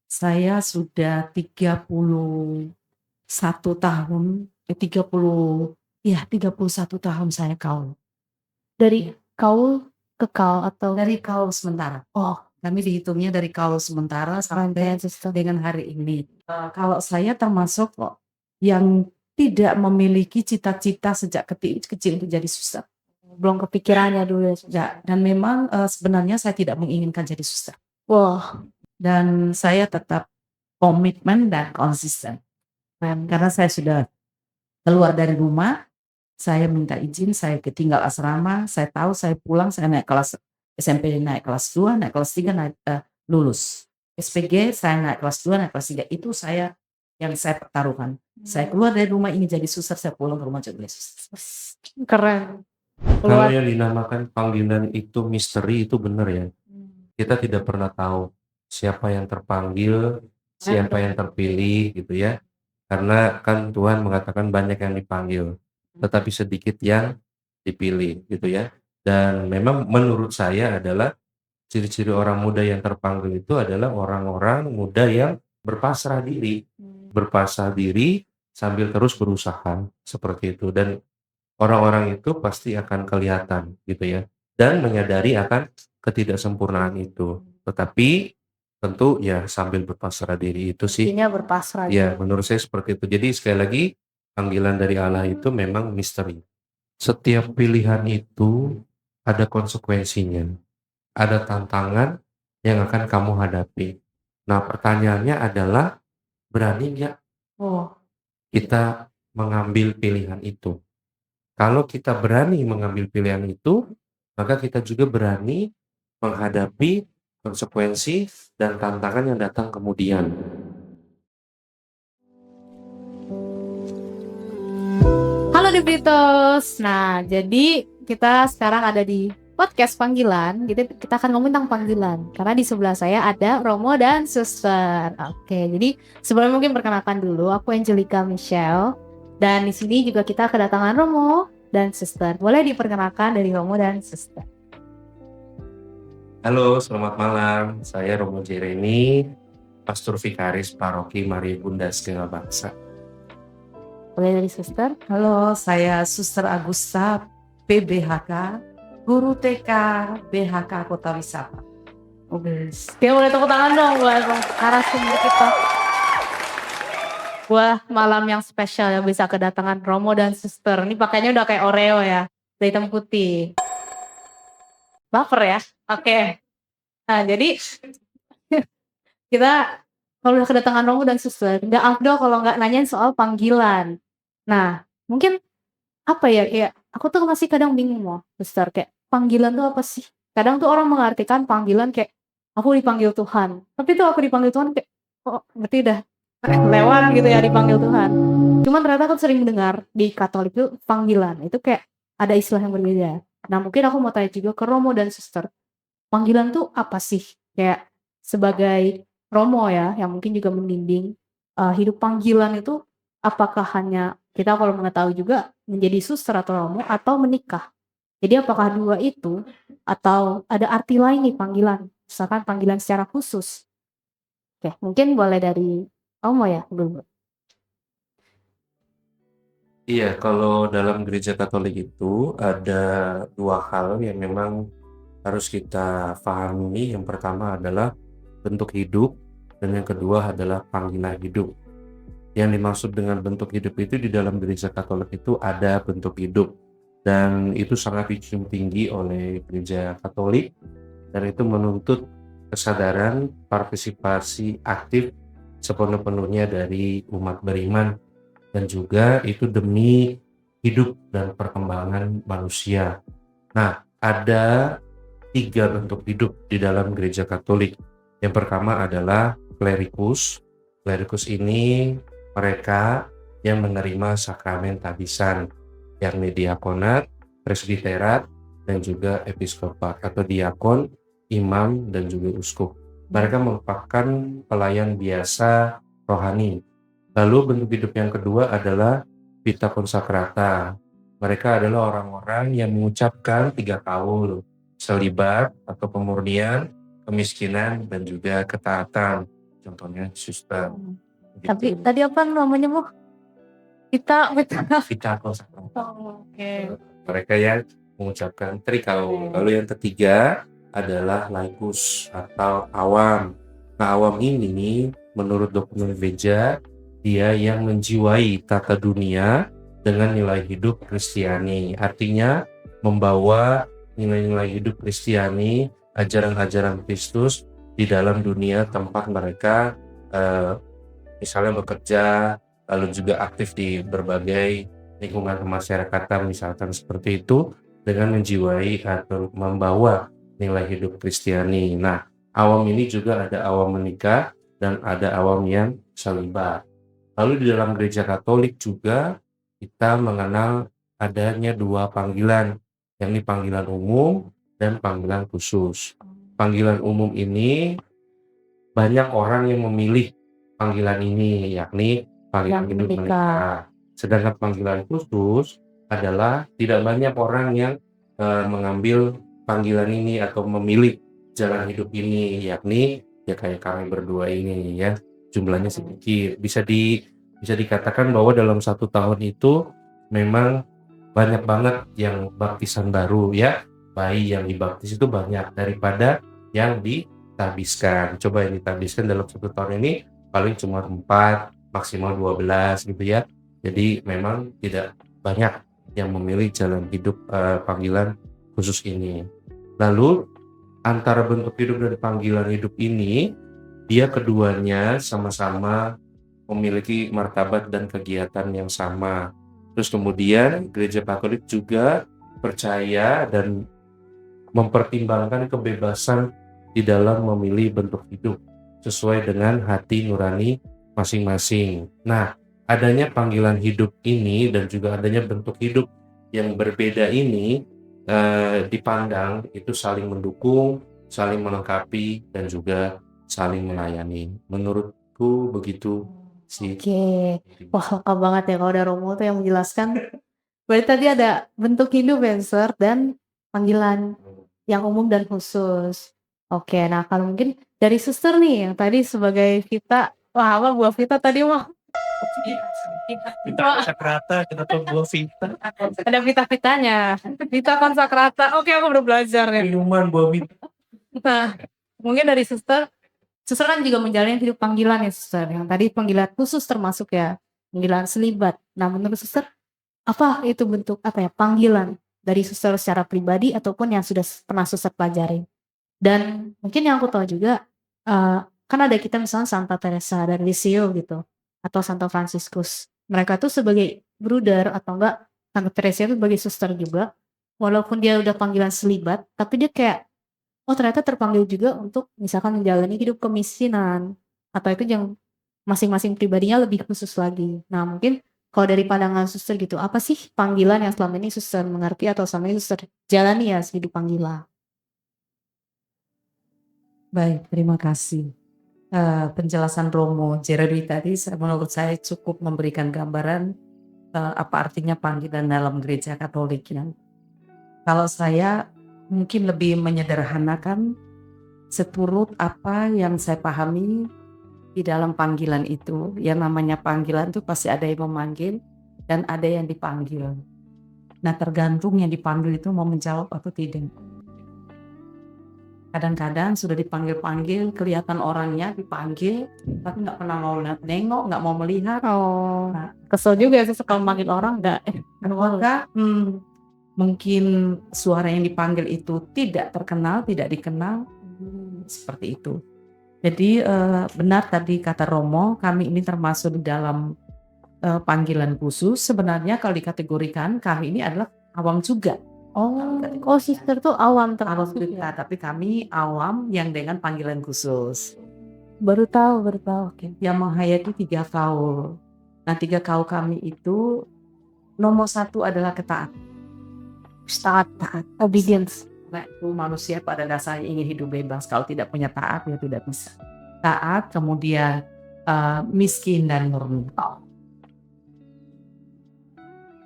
Saya sudah 31 tahun, 31 tahun saya kaul. Dari kaul ke kaul atau Dari kaul sementara. oh, Kami dihitungnya dari kaul sementara sampai rangkaian sistem. dengan hari ini. Kalau saya termasuk yang tidak memiliki cita-cita sejak kecil untuk jadi suster. Belum kepikiran ya dulu ya. Ya, dan memang sebenarnya saya tidak menginginkan jadi suster. Wah, Dan saya tetap komitmen dan konsisten. Karena saya sudah keluar dari rumah, saya minta izin, saya tinggal asrama, saya tahu saya pulang, saya naik kelas SMP, naik kelas 2, naik kelas 3, lulus. SPG, saya naik kelas 2, naik kelas 3. Itu yang saya pertaruhkan. Saya keluar dari rumah ini jadi suster, saya pulang ke rumah jadi suster. keren. Kalau Keluar. yang dinamakan panggilan itu misteri itu benar ya. Kita tidak pernah tahu siapa yang terpanggil, siapa yang terpilih gitu ya. Karena kan Tuhan mengatakan banyak yang dipanggil, tetapi sedikit yang dipilih gitu ya. Dan memang menurut saya adalah ciri-ciri orang muda yang terpanggil itu adalah orang-orang muda yang berpasrah diri. Berpasrah diri sambil terus berusaha seperti itu. Dan orang-orang itu pasti akan kelihatan gitu ya, dan menyadari akan ketidaksempurnaan itu. Tetapi tentu ya sambil berpasrah diri itu sih. Intinya berpasrah. Ya, menurut saya seperti itu. Jadi sekali lagi panggilan dari Allah itu memang misteri. Setiap pilihan itu ada konsekuensinya, ada tantangan yang akan kamu hadapi. Nah, pertanyaannya adalah berani nggak kita mengambil pilihan itu? Kalau kita berani mengambil pilihan itu, maka kita juga berani menghadapi konsekuensi dan tantangan yang datang kemudian. Halo Debritos. Nah, jadi kita sekarang ada di podcast panggilan. Kita akan ngomong tentang panggilan. Karena di sebelah saya ada Romo dan Suster. Oke, jadi sebelum mungkin perkenalkan dulu, aku Angelica Michelle. Dan di sini juga kita kedatangan Romo dan Suster. Boleh diperkenalkan dari Romo dan Suster. Halo, selamat malam. Saya Romo Jeremy, Pastor Vikaris Paroki Maria Bunda Segala Bangsa. Boleh dari Suster? Halo, saya Suster Agusta, PBHK, Guru TK BHK Kota Wisata. Oke, boleh tepuk tangan dong buat narasumber kita. Wah, malam yang spesial yang bisa kedatangan Romo dan Suster. Ini pakainya udah kayak Oreo ya, dari hitam putih. Baper ya? Oke. Nah, jadi kita kalau udah kedatangan Romo dan Suster, nggak afdol kalau nggak nanyain soal panggilan. Nah, mungkin apa ya, kayak aku tuh masih kadang bingung mau Suster, kayak panggilan tuh apa sih? Kadang tuh orang mengartikan panggilan kayak aku dipanggil Tuhan. Tapi tuh aku dipanggil Tuhan kayak, oh berarti udah lewat gitu ya dipanggil Tuhan. Cuman ternyata aku sering mendengar di Katolik itu panggilan, itu kayak ada istilah yang berbeda. Nah mungkin aku mau tanya juga ke Romo dan Suster, panggilan tuh apa sih? Kayak sebagai Romo ya, yang mungkin juga membimbing hidup panggilan itu, apakah hanya kita kalau mengetahui juga menjadi suster atau Romo atau menikah? Jadi apakah dua itu atau ada arti lain nih panggilan? Misalkan panggilan secara khusus. Oke, mungkin boleh dari Romo ya dulu. Iya, kalau dalam gereja Katolik itu ada dua hal yang memang harus kita pahami. Yang pertama adalah bentuk hidup, dan yang kedua adalah panggilan hidup. Yang dimaksud dengan bentuk hidup itu di dalam gereja Katolik itu ada bentuk hidup, dan itu sangat dijunjung tinggi oleh gereja Katolik, dan itu menuntut kesadaran partisipasi aktif sepenuh-penuhnya dari umat beriman, dan juga itu demi hidup dan perkembangan manusia. Nah, ada 3 bentuk hidup di dalam gereja Katolik. Yang pertama adalah klerikus. Klerikus ini mereka yang menerima sakramen tabisan, yakni diakonat, presbiterat, dan juga episkopat atau diakon, imam, dan juga uskup. Mereka merupakan pelayan biasa rohani. Lalu bentuk hidup yang kedua adalah vita consacrata. Mereka adalah orang-orang yang mengucapkan 3 kaul: selibat atau pemurnian, kemiskinan, dan juga ketaatan. contohnya suster Tapi gitu. tadi apa namanya Bu? Kita Vita Consagrata. Oke. Mereka yang mengucapkan trikao. Lalu yang ketiga adalah laikus atau awam. Nah, awam ini menurut dokumen gereja dia yang menjiwai tata dunia dengan nilai hidup Kristiani. Artinya membawa nilai-nilai hidup Kristiani, ajaran-ajaran Kristus di dalam dunia tempat mereka misalnya bekerja, lalu juga aktif di berbagai lingkungan kemasyarakatan misalkan seperti itu, dengan menjiwai atau membawa nilai hidup Kristiani. Nah, awam ini juga ada awam menikah dan ada awam yang selibat. Lalu di dalam gereja Katolik juga kita mengenal adanya dua panggilan, yakni panggilan umum dan panggilan khusus. Panggilan umum ini banyak orang yang memilih panggilan ini, yakni panggilan Yang hidup menikah. menikah. Sedangkan panggilan khusus adalah tidak banyak orang yang mengambil panggilan ini atau memilih jalan hidup ini, yakni ya kayak kami berdua ini ya, jumlahnya sedikit. Bisa dikatakan bahwa dalam 1 tahun itu memang banyak banget yang baptisan baru ya, bayi yang dibaptis itu banyak daripada yang ditabiskan. Coba yang ditabiskan dalam 1 tahun ini paling cuma 4, maksimal 12 gitu ya. Jadi memang tidak banyak yang memilih jalan hidup panggilan khusus ini. Lalu antara bentuk hidup dan panggilan hidup ini, dia keduanya sama-sama memiliki martabat dan kegiatan yang sama. Terus kemudian gereja Katolik juga percaya dan mempertimbangkan kebebasan di dalam memilih bentuk hidup sesuai dengan hati nurani masing-masing. Nah, adanya panggilan hidup ini dan juga adanya bentuk hidup yang berbeda ini dipandang itu saling mendukung, saling melengkapi, dan juga saling melayani. Menurutku begitu sih. Oke. Wah, lengkap banget ya kalau ada Romo tuh yang menjelaskan. Berarti tadi ada bentuk hidup ya, Suster, dan panggilan yang umum dan khusus. Oke, nah kalau mungkin dari Suster nih yang tadi sebagai Vita, wah apa buah Vita tadi mah? Vita Consagrata, kenapa buah Vita? Ada Vita-Vitanya. Vita Consagrata. Oke, aku baru belajar nih. Minuman buah Vita. Nah, mungkin dari Suster kan juga menjalani hidup panggilan ya Suster. Yang tadi panggilan khusus termasuk ya, panggilan selibat. Nah, menurut Suster apa itu bentuk apa ya panggilan dari Suster secara pribadi ataupun yang sudah pernah Suster pelajari? Dan mungkin yang aku tahu juga kan ada kita misalnya Santa Teresa dari Lisieux gitu atau Santo Fransiskus. Mereka tuh sebagai bruder atau enggak Santa Teresa itu sebagai suster juga. Walaupun dia udah panggilan selibat, tapi dia kayak oh ternyata terpanggil juga untuk misalkan menjalani hidup kemiskinan atau itu yang masing-masing pribadinya lebih khusus lagi. Nah mungkin kalau dari pandangan suster gitu, apa sih panggilan yang selama ini suster mengerti atau selama ini suster jalani ya hidup panggilan? Baik, terima kasih. Penjelasan Romo Jeremy tadi menurut saya cukup memberikan gambaran apa artinya panggilan dalam gereja Katolik ya. Kalau saya mungkin lebih menyederhanakan seturut apa yang saya pahami di dalam panggilan itu. Yang namanya panggilan itu pasti ada yang memanggil dan ada yang dipanggil. Nah, tergantung yang dipanggil itu mau menjawab atau tidak. Kadang-kadang sudah dipanggil-panggil, kelihatan orangnya dipanggil, tapi nggak pernah mau nengok, nggak mau melihat. Oh, Nah, kesel juga ya suster kalau manggil orang enggak maka mungkin suara yang dipanggil itu tidak terkenal, tidak dikenal, seperti itu. Jadi benar tadi kata Romo, kami ini termasuk di dalam panggilan khusus. Sebenarnya kalau dikategorikan, kami ini adalah awam juga. Oh, suster tuh awam Awam termasuk juga, ya. tapi kami awam yang dengan panggilan khusus. Baru tahu. Oke. Yang menghayati 3 kaul. Nah, 3 kaul kami itu nomor 1 adalah ketaatan. Taat, obedience. Nah, itu manusia pada dasarnya ingin hidup bebas. Kalau tidak punya taat, ya tidak bisa. Taat, kemudian miskin dan murni.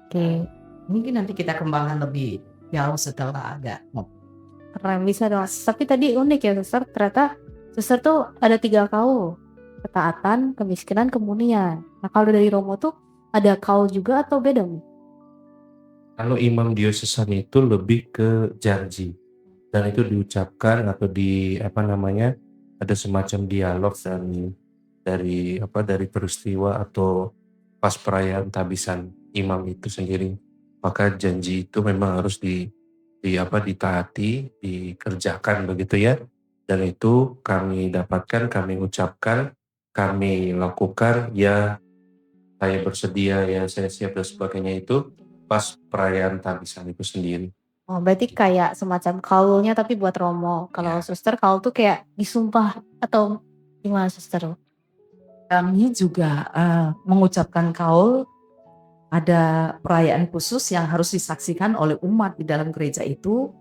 Oke. Mungkin nanti kita kembangkan lebih jauh setelah agak. Keren bisa dong. Tapi tadi unik ya suster, ternyata suster tuh ada 3 kaul. ketaatan, kemiskinan, kemunian. Nah kalau dari Romo tuh ada kaul juga atau beda nih? Kalau imam diosesan itu lebih ke janji, dan itu diucapkan atau ada semacam dialog dari peristiwa atau pas perayaan tabisan imam itu sendiri. Maka janji itu memang harus ditaati, dikerjakan begitu ya. Dan itu kami dapatkan, kami ucapkan, kami lakukan, ya saya bersedia, ya saya siap dan sebagainya itu pas perayaan tabisan itu sendiri. Oh berarti kayak semacam kaulnya tapi buat Romo. Kalau Ya. suster kaul tuh kayak disumpah atau gimana suster? Kami juga mengucapkan kaul, ada perayaan khusus yang harus disaksikan oleh umat di dalam gereja itu.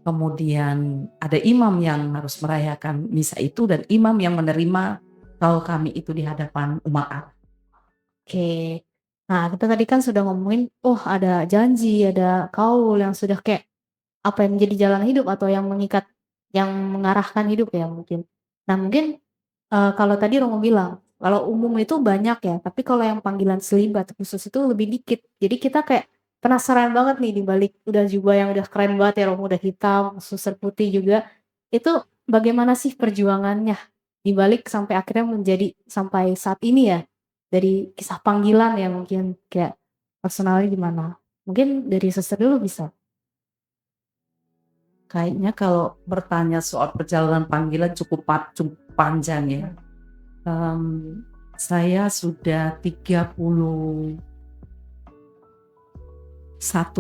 Kemudian ada imam yang harus merayakan misa itu dan imam yang menerima kaul kami itu di hadapan umat Allah. Oke. Nah kita tadi kan sudah ngomongin, ada janji, ada kaul yang sudah kayak apa yang menjadi jalan hidup atau yang mengikat, yang mengarahkan hidup ya mungkin. Nah mungkin kalau tadi Romo bilang, kalau umum itu banyak ya, tapi kalau yang panggilan selibat khusus itu lebih dikit. Jadi kita kayak penasaran banget nih di balik udah jubah yang udah keren banget ya Romo, udah hitam, suster putih juga. Itu bagaimana sih perjuangannya di balik sampai akhirnya menjadi sampai saat ini ya? Dari kisah panggilan ya mungkin kayak personalnya gimana? Mungkin dari suster dulu bisa. Kayaknya kalau bertanya soal perjalanan panggilan cukup panjang ya. Saya sudah 31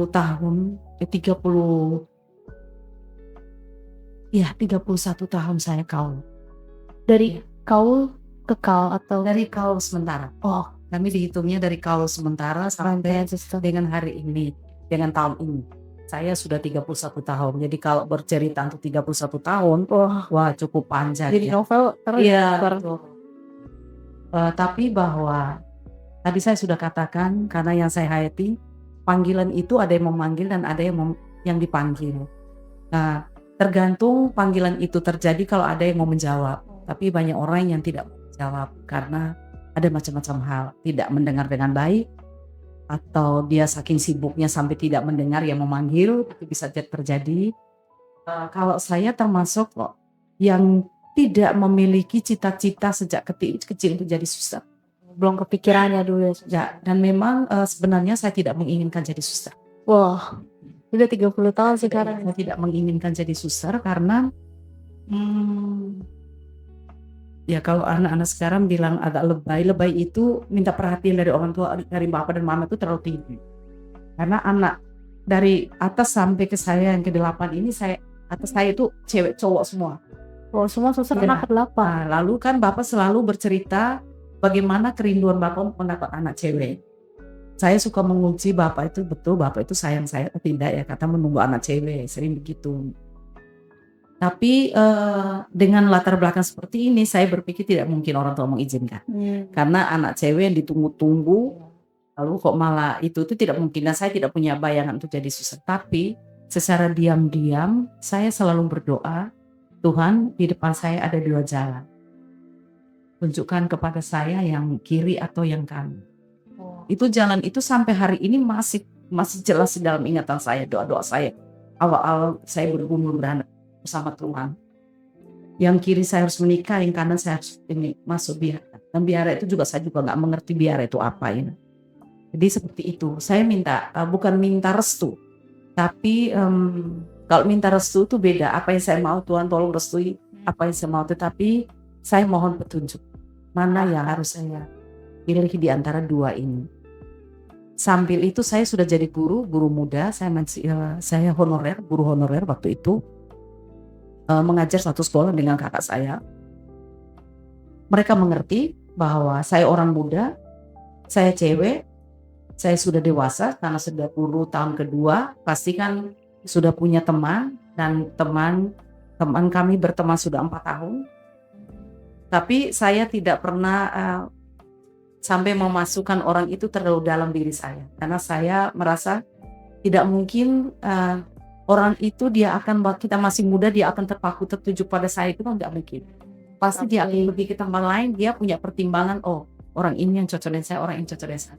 tahun, 31 tahun saya kaul. Dari kaul ke kaul atau Dari kaul sementara. oh Kami dihitungnya dari kaul sementara sampai rangkaian suster? dengan hari ini, dengan tahun ini. Saya sudah 31 tahun. Jadi kalau bercerita untuk 31 tahun, wah cukup panjang Jadi ya. novel terus Iya, keluar. betul. Tapi bahwa tadi saya sudah katakan, karena yang saya hayati, panggilan itu ada yang memanggil dan ada yang dipanggil. Nah, tergantung panggilan itu terjadi kalau ada yang mau menjawab. Tapi banyak orang yang tidak mau menjawab karena ada macam-macam hal. Tidak mendengar dengan baik, atau dia saking sibuknya sampai tidak mendengar yang memanggil, itu bisa terjadi. Kalau saya termasuk yang tidak memiliki cita-cita sejak kecil itu jadi suster. Belum kepikirannya dulu ya. Ya, dan memang sebenarnya saya tidak menginginkan jadi suster. Wah, udah 30 tahun sekarang. Saya tidak menginginkan jadi suster karena ya kalau anak-anak sekarang bilang agak lebay itu minta perhatian dari orang tua, dari bapak dan mama itu terlalu tinggi. Karena anak dari atas sampai ke saya yang ke-8 ini, atas saya itu cewek cowok semua. Oh, semua suster Iya. anak ke-8. Nah, lalu kan bapak selalu bercerita bagaimana kerinduan bapak mendapat anak cewek. Saya suka menguji bapak itu, betul bapak itu sayang saya atau tidak ya, kata menunggu anak cewek, sering begitu. Tapi dengan latar belakang seperti ini, saya berpikir tidak mungkin orang tua mengizinkan. Karena anak cewek yang ditunggu-tunggu, lalu kok malah itu tidak mungkin. Dan saya tidak punya bayangan untuk jadi suster. Tapi secara diam-diam saya selalu berdoa, Tuhan, di depan saya ada 2 jalan. Tunjukkan kepada saya yang kiri atau yang kanan. Itu jalan itu sampai hari ini masih jelas di dalam ingatan saya, doa-doa saya. Awal-awal saya bergumul beranak bersama Tuhan. Yang kiri saya harus menikah, yang kanan saya harus masuk biara. Dan biara itu juga saya juga nggak mengerti biara itu apa ya. Jadi seperti itu. Saya minta, bukan minta restu, tapi kalau minta restu itu beda. Apa yang saya mau, Tuhan tolong restui apa yang saya mau. Tetapi saya mohon petunjuk. Mana yang harus saya pilih di antara 2 ini. Sambil itu saya sudah jadi guru muda. Saya guru honorer waktu itu. Mengajar satu sekolah dengan kakak saya. Mereka mengerti bahwa saya orang muda, saya cewek, saya sudah dewasa karena sudah 10 tahun kedua, pasti kan sudah punya teman, dan teman kami berteman sudah 4 tahun. Tapi saya tidak pernah sampai memasukkan orang itu terlalu dalam diri saya, karena saya merasa tidak mungkin orang itu kita masih muda, dia akan terpaku tertuju pada saya, itu kan nggak mungkin. Pasti dia Oke. pergi ke tempat lain, dia punya pertimbangan, oh orang ini yang cocok dengan saya, orang ini cocok dengan saya.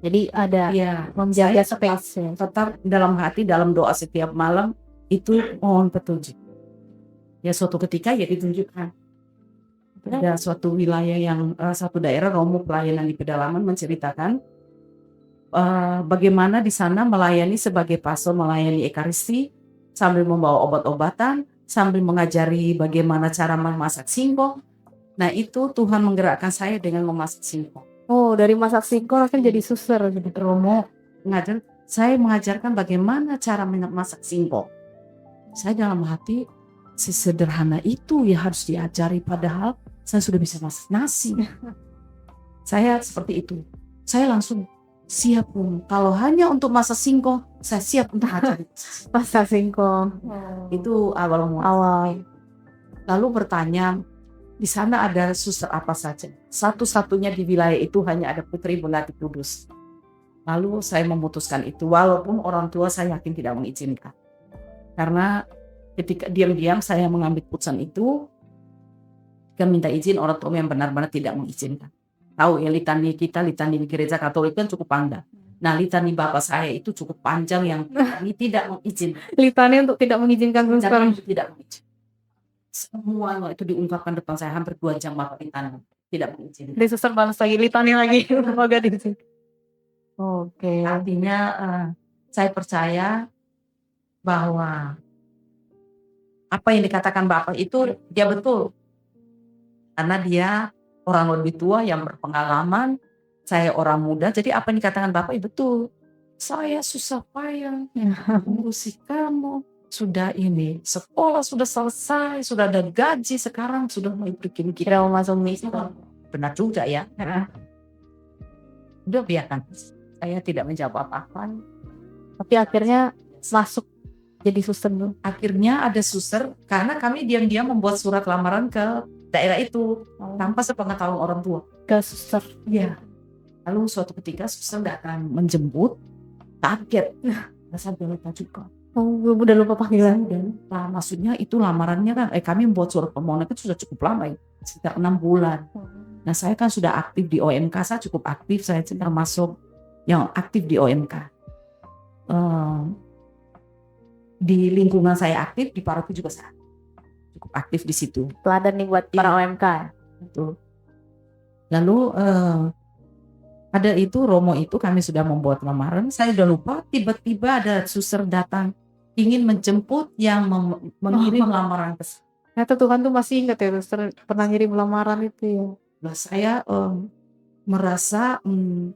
Jadi ada Iya, menjaga saya space-nya. tetap dalam hati, dalam doa setiap malam itu mohon petunjuk. Ya suatu ketika ya ditunjukkan. Ada suatu wilayah yang satu daerah Romo pelayanan di pedalaman menceritakan bagaimana di sana melayani sebagai pastor, melayani ekaristi sambil membawa obat-obatan, sambil mengajari bagaimana cara memasak singkong. Nah itu Tuhan menggerakkan saya dengan memasak singkong. Oh, dari masak singkong akhirnya jadi suster gitu. Romo saya mengajarkan bagaimana cara memasak singkong. Saya dalam hati sesederhana itu ya harus diajari, padahal saya sudah bisa masak nasi. Saya seperti itu. Saya langsung siap, kalau hanya untuk masak singkong, saya siap untuk ajari. Masak singkong. Itu awal mula. Awal. Lalu bertanya, di sana ada suster apa saja? Satu-satunya di wilayah itu hanya ada Putri Belati Kudus. Lalu saya memutuskan itu, walaupun orang tua saya yakin tidak mengizinkan. Karena ketika diam-diam saya mengambil keputusan itu, kita minta izin orang tua yang benar-benar tidak mengizinkan. Tahu ya, litani di gereja Katolik kan cukup panjang. Nah, litani bapak saya itu cukup panjang yang tidak mengizinkan. Litani untuk tidak mengizinkan suster. Tidak mengizinkan. Semua itu diungkapkan depan saya hampir 2 jam bapak litani tidak mengizinkan. Di suster balas lagi, litani lagi. Semoga di sini. Oke. Artinya saya percaya bahwa apa yang dikatakan bapak itu dia betul. Karena dia orang lebih tua yang berpengalaman, saya orang muda, jadi apa yang dikatakan bapak itu betul. Saya susah payah mengurusi kamu, sudah ini sekolah sudah selesai, sudah ada gaji, sekarang sudah mau bikin kita. Tidak mau masuk misa. Benar juga ya. Udah biarkan, saya tidak menjawab apa-apa. Tapi akhirnya masuk jadi suster dulu. Akhirnya ada suster, karena kami diam-diam membuat surat lamaran ke daerah itu tanpa sepengetahuan orang tua. Ke suster. Iya. Lalu suatu ketika suster datang menjemput, kaget. Saya lupa juga. Oh, udah lupa panggilan. Nah, maksudnya itu lamarannya kan, kami membuat surat permohonan itu sudah cukup lama ya, sekitar 6 bulan. Nah saya kan sudah aktif di OMK, saya cukup aktif, saya termasuk yang aktif di OMK. Di lingkungan saya aktif, di paroki juga saya cukup aktif di situ. Teladan nih buat para OMK. Betul. Lalu ada itu Romo itu kami sudah membuat lamaran, saya udah lupa, tiba-tiba ada suster datang ingin menjemput yang mengirim lamaran ke saya. Ternyata Tuhan tuh masih ingat ya suster pernah ngirim lamaran itu ya. Nah, saya merasa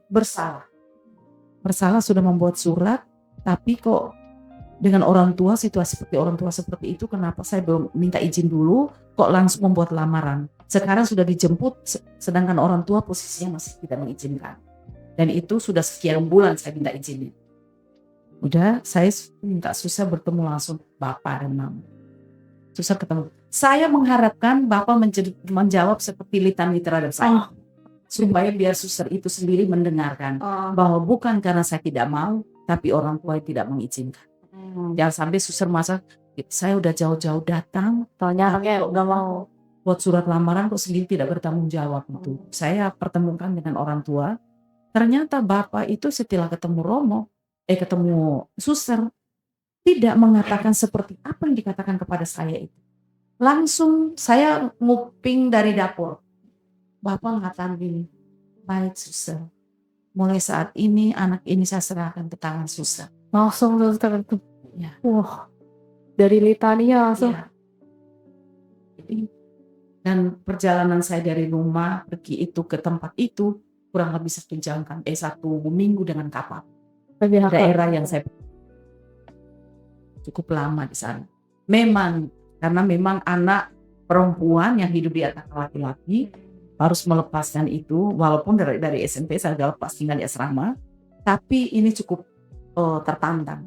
bersalah sudah membuat surat, tapi kok dengan orang tua, situasi seperti orang tua seperti itu, kenapa saya belum minta izin dulu, kok langsung membuat lamaran. Sekarang sudah dijemput, sedangkan orang tua posisinya masih tidak mengizinkan. Dan itu sudah sekian bulan saya minta izinnya. Udah, saya minta susah bertemu langsung Bapak dan Mama. Susah ketemu. Saya mengharapkan Bapak menjawab seperti litani terhadap saya. Supaya biar suster itu sendiri mendengarkan. Bahwa bukan karena saya tidak mau, tapi orang tua tidak mengizinkan. Jangan sampai suster masa saya udah jauh-jauh datang, Soalnya anaknya nggak mau buat surat lamaran kok sendiri tidak bertanggung jawab itu. Saya pertemukan dengan orang tua. Ternyata bapak itu setelah ketemu ketemu suster tidak mengatakan seperti apa yang dikatakan kepada saya itu. Langsung saya nguping dari dapur. Bapak mengatakan gini, baik suster, mulai saat ini anak ini saya serahkan ke tangan suster. langsung suster itu. Ya. Wah, dari litania langsung. Ya. Dan perjalanan saya dari rumah pergi itu ke tempat itu kurang lebih 1 jam kan, 1 minggu dengan kapal. Daerah yang saya cukup lama di sana. Karena memang anak perempuan yang hidup di atas laki-laki harus melepaskan itu, walaupun dari SMP saya sudah lepas tinggal di asrama, tapi ini cukup tertantang.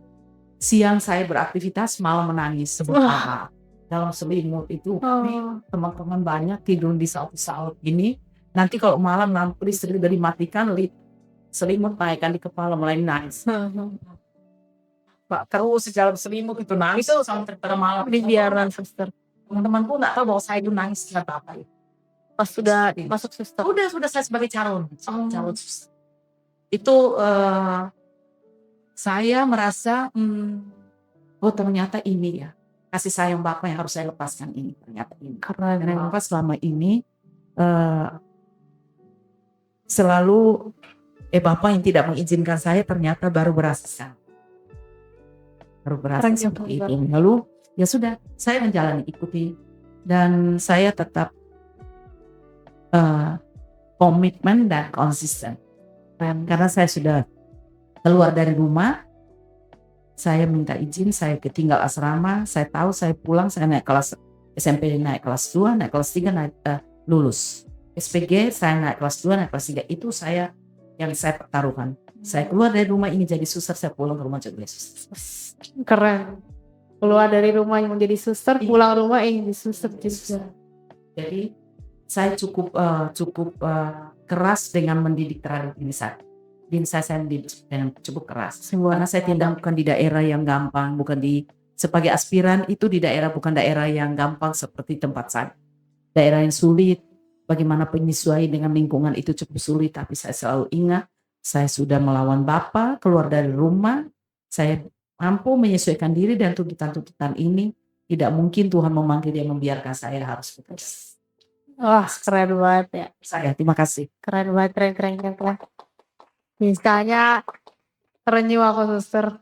Siang saya beraktivitas, malam menangis sebentar. Dalam selimut itu teman-teman banyak tidur di saut-saut gini. Nanti kalau malam lampu listrik udah dimatikan, selimut naikkan di kepala mulai nangis. Pak terus di dalam selimut itu nangis sampai malam. Dibiarkan suster. Teman-temanku nggak tahu bahwa saya itu nangis karena apa itu. Pas sudah masuk suster. Sudah saya sebagai calon Oh. suster. Itu saya merasa, oh ternyata ini ya kasih sayang Bapak yang harus saya lepaskan ini ternyata ini. Karena Dan Bapak selama ini selalu Bapak yang tidak mengizinkan saya ternyata baru berasa sekarang. Baru berasa Keren ya, seperti Pak. itu. Lalu ya sudah saya menjalani ikuti dan saya tetap komitmen dan konsisten. Karena saya sudah keluar dari rumah, saya minta izin, saya ketinggal asrama, saya tahu saya pulang, saya naik kelas SMP, naik kelas 2, naik kelas 3, naik lulus. SPG saya naik kelas 2, naik kelas 3, itu yang saya pertaruhkan. Saya keluar dari rumah ini jadi suster, saya pulang ke rumah jadi suster. Keren. Keluar dari rumah yang menjadi suster, pulang rumah yang jadi suster juga. Jadi saya cukup keras dengan mendidik terhadap diri saya. Diri saya didik dengan cukup keras. Karena saya tidak bukan di daerah yang gampang, bukan sebagai aspiran itu di daerah bukan daerah yang gampang seperti tempat saya. Daerah yang sulit, bagaimana penyesuaian dengan lingkungan itu cukup sulit, tapi saya selalu ingat saya sudah melawan Bapak, keluar dari rumah, saya mampu menyesuaikan diri dan tuntutan-tuntutan ini. Tidak mungkin Tuhan memanggil dia membiarkan saya harus bekerja. Wah, keren banget ya. Saya terima kasih. Keren banget, keren. Misalnya terenyuh aku suster.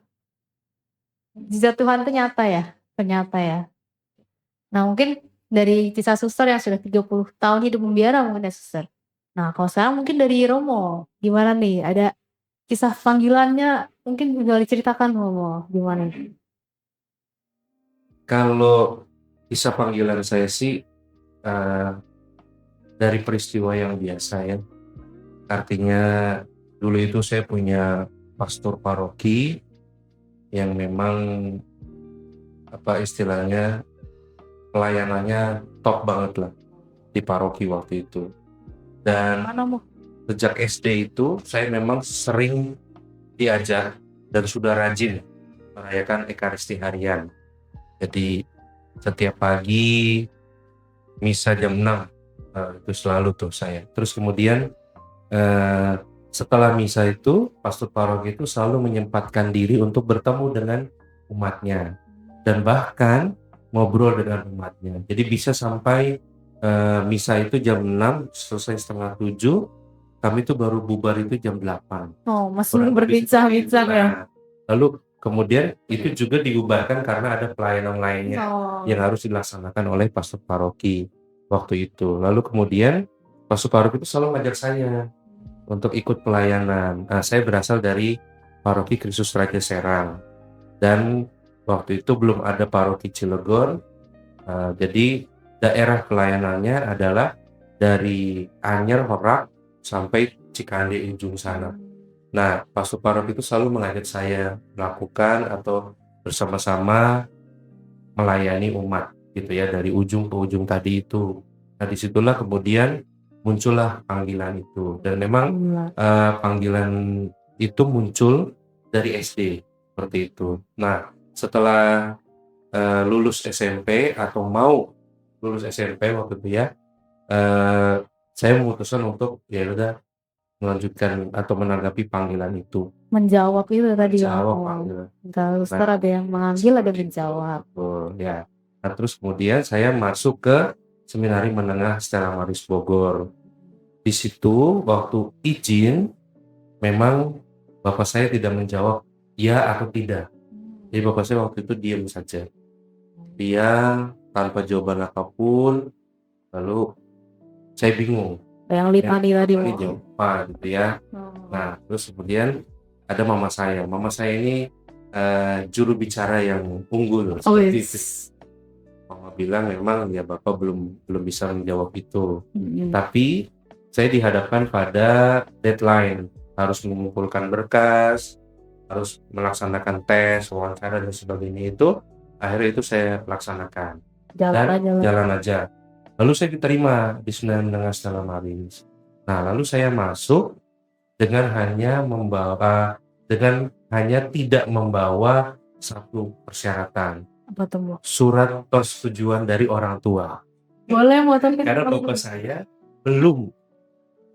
Jizat Tuhan itu nyata ya, ternyata ya. Nah mungkin dari kisah suster yang sudah 30 tahun hidup membiara mungkin ya suster. Nah kalau sekarang mungkin dari Romo, gimana nih? Ada kisah panggilannya mungkin bisa diceritakan Romo, gimana? Kalau kisah panggilan saya sih dari peristiwa yang biasa ya. Artinya dulu itu saya punya pastor paroki yang memang istilahnya pelayanannya top banget lah di paroki waktu itu. Dan Mana mau? sejak SD itu saya memang sering diajak dan sudah rajin merayakan Ekaristi harian. Jadi setiap pagi misa jam 6 itu selalu tuh saya. Terus kemudian setelah misa itu pastor paroki itu selalu menyempatkan diri untuk bertemu dengan umatnya dan bahkan ngobrol dengan umatnya. Jadi bisa sampai misa itu jam 6 selesai setengah 7, kami itu baru bubar itu jam 8. Oh masih berbincang-bincang ya. Lalu kemudian itu juga dibubarkan karena ada pelayanan lainnya yang harus dilaksanakan oleh pastor paroki waktu itu. Lalu kemudian pastor paroki itu selalu ngajak saya untuk ikut pelayanan. Saya berasal dari paroki Kristus Raja Serang dan waktu itu belum ada paroki Cilegon. Jadi daerah pelayanannya adalah dari Anyer, Horak sampai Cikande ujung sana. Nah, pastor paroki itu selalu mengajak saya melakukan atau bersama-sama melayani umat gitu ya, dari ujung ke ujung tadi itu. Nah, disitulah kemudian muncullah panggilan itu, dan memang panggilan itu muncul dari SD seperti itu. Nah, setelah lulus SMP atau mau lulus SMP waktu itu ya, saya memutuskan untuk ya udah melanjutkan atau menanggapi panggilan itu. Menjawab itu tadi ya. Jawab panggilan. Kalau suster ada yang mengambil, ada yang menjawab. Ya. Nah, terus kemudian saya masuk ke Seminari Menengah Stella Maris Bogor. Di situ waktu izin memang bapak saya tidak menjawab ya atau tidak. Jadi bapak saya waktu itu diam saja. Dia tanpa jawaban apapun. Lalu saya bingung. Yang litani tadi Ini jawab apa gitu ya. Nah, terus kemudian ada mama saya. Mama saya ini juru bicara yang unggul seperti itu. Mama bilang memang ya bapak belum bisa menjawab itu. Tapi saya dihadapkan pada deadline, harus mengumpulkan berkas, harus melaksanakan tes, wawancara dan sebagainya itu. Akhirnya itu saya laksanakan. Jalan aja. Lalu saya diterima di Seminari Menengah Stella Maris. Nah, lalu saya masuk dengan hanya tidak membawa satu persyaratan. Apa tuh, Bu? surat persetujuan dari orang tua. Boleh motokin Karena bapak saya belum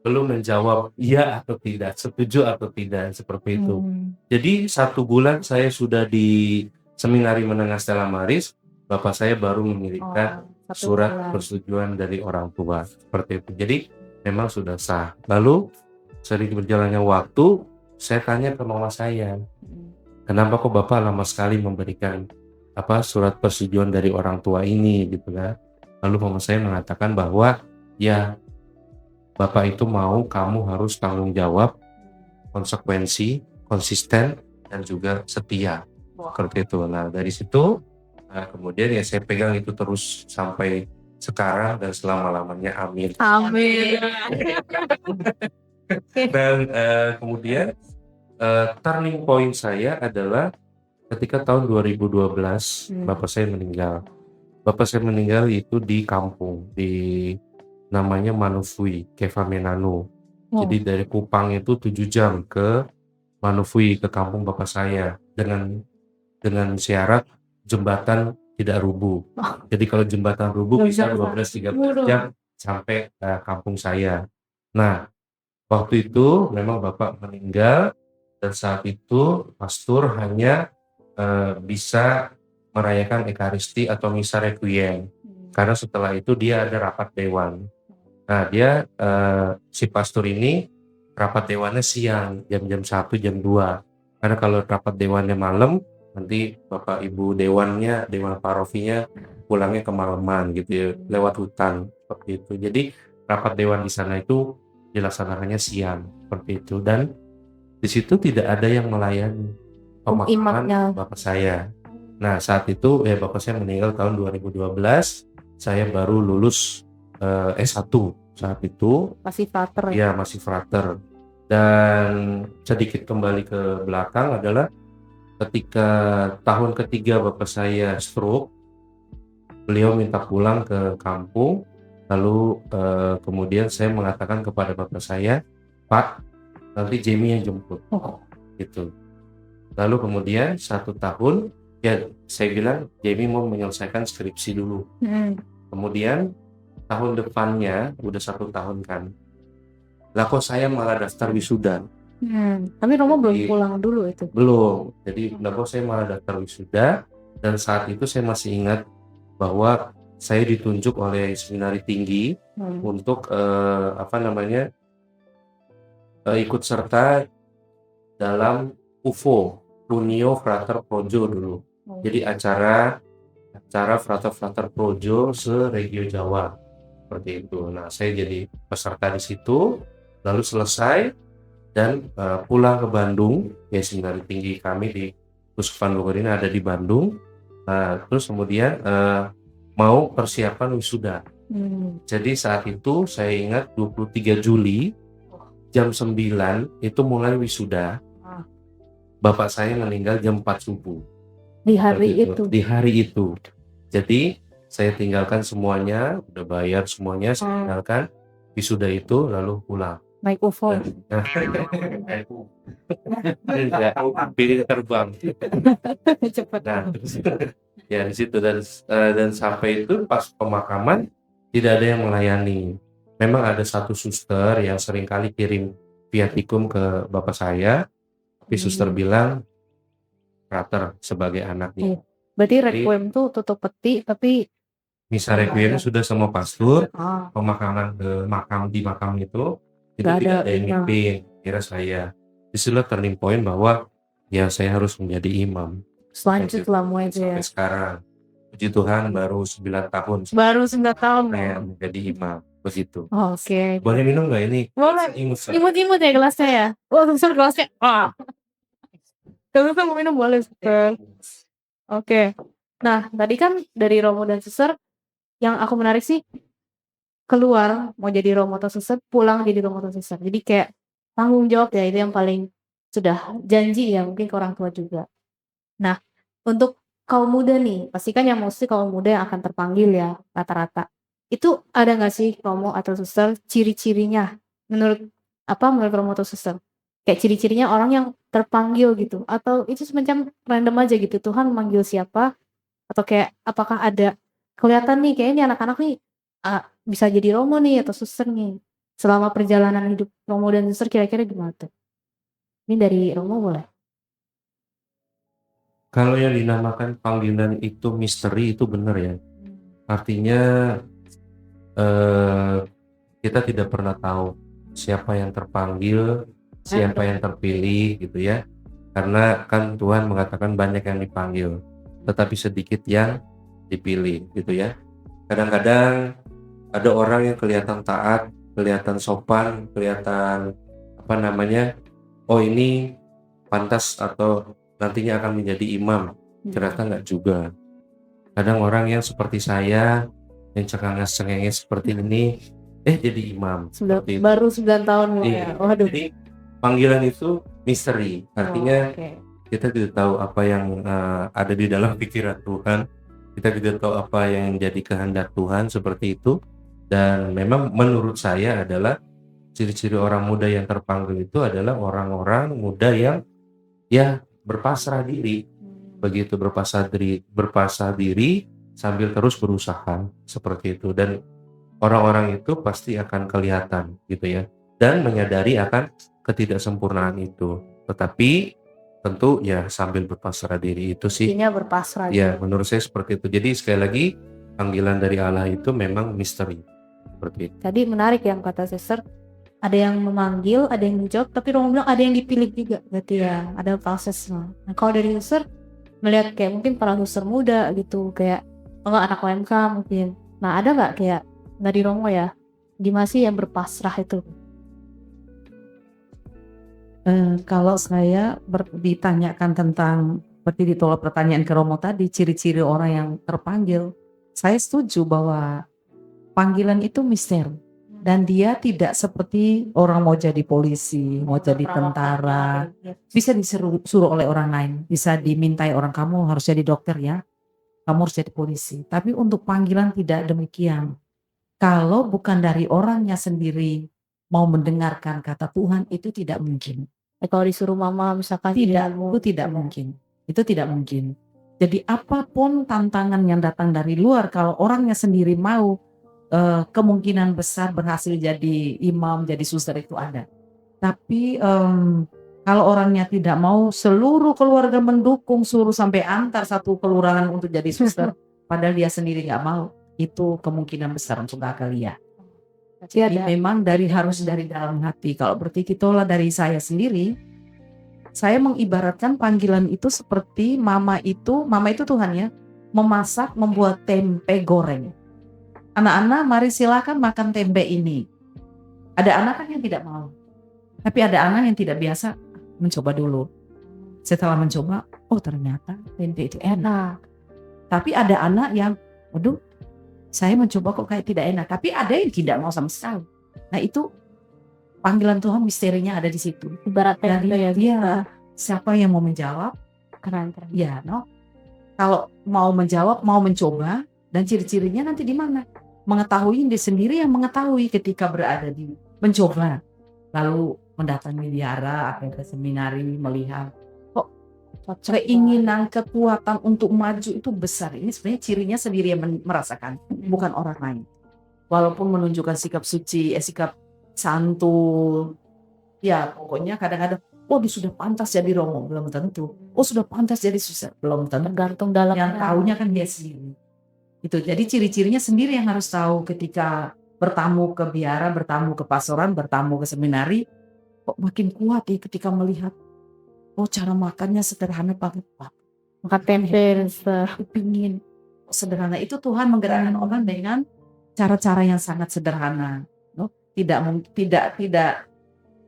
menjawab iya atau tidak, setuju atau tidak, seperti itu. Jadi 1 bulan saya sudah di Seminari Menengah Stella Maris, bapak saya baru mengirimkan surat persetujuan dari orang tua, seperti itu. Jadi memang sudah sah. Lalu sering berjalannya waktu, saya tanya ke mama saya, kenapa kok bapak lama sekali memberikan surat persetujuan dari orang tua ini, gitu kan? Lalu mama saya mengatakan bahwa ya bapak itu mau kamu harus tanggung jawab, konsekuensi, konsisten, dan juga setia. Seperti itu. Nah, dari situ kemudian ya saya pegang itu terus sampai sekarang dan selama-lamanya. Amin. Amin. Dan kemudian turning point saya adalah ketika tahun 2012 bapak saya meninggal. Bapak saya meninggal itu di kampung, di namanya Manufui, Kevamenanu. Jadi dari Kupang itu 7 jam ke Manufui, ke kampung bapak saya, dengan syarat jembatan tidak rubuh. Jadi kalau jembatan rubuh bisa 12-13 jam sampai kampung saya. Nah, waktu itu memang bapak meninggal dan saat itu pastor hanya bisa merayakan Ekaristi atau misa requiem. Karena setelah itu dia ada rapat dewan. Nah, dia si pastor ini rapat dewannya siang, jam 1, jam 2. Karena kalau rapat dewannya malam, nanti Bapak Ibu dewannya, dewan parokinya pulangnya kemalaman gitu ya, lewat hutan seperti itu. Jadi rapat dewan di sana itu dilaksanakannya siang seperti itu, dan di situ tidak ada yang melayani pemakaman bapak saya. Nah, saat itu ya bapak saya meninggal tahun 2012, saya baru lulus S1 saat itu. Masih frater ya? Masih frater. Dan sedikit kembali ke belakang adalah ketika tahun ketiga bapak saya stroke, beliau minta pulang ke kampung. Lalu kemudian saya mengatakan kepada bapak saya, Pak, nanti Jamie yang jemput. Gitu. Lalu kemudian 1 tahun, ya saya bilang Jamie mau menyelesaikan skripsi dulu. Kemudian tahun depannya udah 1 tahun kan, lah kok saya malah daftar wisuda. Tapi Romo belum pulang dulu itu. Belum. Jadi lah kok saya malah daftar wisuda, dan saat itu saya masih ingat bahwa saya ditunjuk oleh seminari tinggi untuk ikut serta dalam UFO, Unio Frater Projo dulu. Jadi acara Frater Projo se-Regio Jawa, seperti itu. Nah, saya jadi peserta di situ, lalu selesai dan pulang ke Bandung. Ya, seminari tinggi kami di Uskupan Bogor ini ada di Bandung. Nah, terus kemudian mau persiapan wisuda. Jadi saat itu saya ingat 23 Juli jam 9 itu mulai wisuda. Bapak saya meninggal jam 4 subuh. Di hari itu. Di hari itu. Jadi saya tinggalkan semuanya, udah bayar semuanya, saya tinggalkan wisuda itu lalu pulang. Naik UFO. Pilih terbang. Cepet. Nah, ya di situ dan sampai itu pas pemakaman tidak ada yang melayani. Memang ada 1 suster yang sering kali kirim viatikum ke bapak saya, tapi suster bilang frater sebagai anaknya. Berarti requiem tuh tutup peti, tapi misa requiemnya sudah sama pastor. Pemakaman di makam itu tidak ada yang mimpin. Kira saya disitulah turning point bahwa ya saya harus menjadi imam. Selanjutnya aja ya. Sampai sekarang, puji Tuhan baru 9 tahun. Baru 9 tahun. Saya menjadi imam, begitu. Oke. Boleh minum nggak ini? Boleh. Imut-imut ya gelasnya ya. Suster gelasnya. Kalau mau minum boleh, suster. Oke. Nah, tadi kan dari Romo dan suster, yang aku menarik sih, keluar mau jadi Romo atau suster, pulang jadi Romo atau suster. Jadi kayak tanggung jawab ya, itu yang paling sudah janji ya, mungkin ke orang tua juga. Nah, untuk kaum muda nih, pastikan yang mesti kaum muda yang akan terpanggil ya, rata-rata. Itu ada nggak sih Romo atau suster ciri-cirinya? Menurut Romo atau suster? Kayak ciri-cirinya orang yang terpanggil gitu, atau itu semacam random aja gitu, Tuhan memanggil siapa, Atau kayak apakah ada kelihatan nih kayaknya nih anak-anak nih bisa jadi romo nih atau suster nih. Selama perjalanan hidup romo dan suster kira-kira gimana tuh? Ini dari romo boleh? Kalau yang dinamakan panggilan itu misteri itu benar ya. Artinya eh, kita tidak pernah tahu siapa yang terpanggil, siapa yang terpilih gitu ya. Karena kan Tuhan mengatakan banyak yang dipanggil, tetapi sedikit yang dipilih gitu ya. Kadang-kadang ada orang yang kelihatan taat, kelihatan sopan, kelihatan apa namanya, oh ini pantas atau nantinya akan menjadi imam. Ternyata nggak juga. Kadang orang yang seperti saya, yang cengenges seperti ini, jadi imam. Seperti itu. Baru 9 tahun ya. Iya. Waduh. Jadi panggilan itu misteri. Artinya Oke. kita tidak tahu apa yang ada di dalam pikiran Tuhan. Kita tidak tahu apa yang jadi kehendak Tuhan seperti itu. Dan memang menurut saya adalah ciri-ciri orang muda yang terpanggil itu adalah orang-orang muda yang ya berpasrah diri. Begitu berpasrah diri sambil terus berusaha seperti itu. Dan orang-orang itu pasti akan kelihatan gitu ya. Dan menyadari akan ketidaksempurnaan itu. Tetapi tentu ya sambil berpasrah diri itu sih. Intinya berpasrah. Ya, menurut saya seperti itu. Jadi sekali lagi panggilan dari Allah itu memang misteri. Seperti itu. Tadi menarik yang kata suster, ada yang memanggil, ada yang menjawab, tapi Romo bilang ada yang dipilih juga, berarti ya ada prosesnya. Nah kalau dari suster melihat kayak mungkin para suster muda gitu, kayak enggak anak OMK mungkin. Nah ada nggak kayak dari Romo ya, gimana sih yang berpasrah itu? Kalau saya ditanyakan tentang seperti ditolak pertanyaan ke Romo tadi, ciri-ciri orang yang terpanggil, saya setuju bahwa panggilan itu misteri. Dan dia tidak seperti orang mau jadi polisi, mau jadi tentara, bisa disuruh oleh orang lain, bisa dimintai orang, kamu harus jadi dokter ya, kamu harus jadi polisi. Tapi untuk panggilan tidak demikian. Kalau bukan dari orangnya sendiri mau mendengarkan kata Tuhan, itu tidak mungkin. Kalau disuruh mama misalkan Itu tidak mungkin. Itu tidak mungkin. Jadi apapun tantangan yang datang dari luar, kalau orangnya sendiri mau, kemungkinan besar berhasil jadi imam, jadi suster itu ada. Tapi kalau orangnya tidak mau, seluruh keluarga mendukung, suruh sampai antar satu kelurahan untuk jadi suster, padahal dia sendiri nggak mau, itu kemungkinan besar untuk gagal ya. Jadi memang harus dari dalam hati. Kalau berarti itulah dari saya sendiri, saya mengibaratkan panggilan itu seperti mama itu Tuhan ya, memasak, membuat tempe goreng. Anak-anak mari silakan makan tempe ini. Ada anak kan yang tidak mau. Tapi ada anak yang tidak biasa, mencoba dulu. Setelah mencoba, oh ternyata tempe itu enak. Tapi ada anak yang, waduh, saya mencoba kok kayak tidak enak. Tapi ada yang tidak mau sama sekali. Nah itu panggilan Tuhan misterinya ada di situ. Ibaratnya dia siapa yang mau menjawab? Keren. Ya, no. Kalau mau menjawab, mau mencoba, dan ciri-cirinya nanti di mana? Mengetahui dia sendiri yang mengetahui ketika berada di mencoba, lalu mendatangi biara atau ke seminari, melihat kok keinginan kekuatan untuk maju itu besar. Ini sebenarnya cirinya sendiri yang merasakan, bukan orang lain. Walaupun menunjukkan sikap suci, sikap santun, ya pokoknya kadang-kadang dia sudah pantas jadi romo, belum tentu. Sudah pantas jadi suster, belum tentu. Tergantung dalam yang tahunya kan dia sendiri. Itu jadi ciri-cirinya sendiri yang harus tahu ketika bertamu ke biara, bertamu ke pastoran, bertamu ke seminari, kok makin kuat ya ketika melihat cara makannya sederhana banget, Pak. Makan tempe, pingin sederhana. Itu Tuhan menggerakkan orang dengan cara-cara yang sangat sederhana. Tidak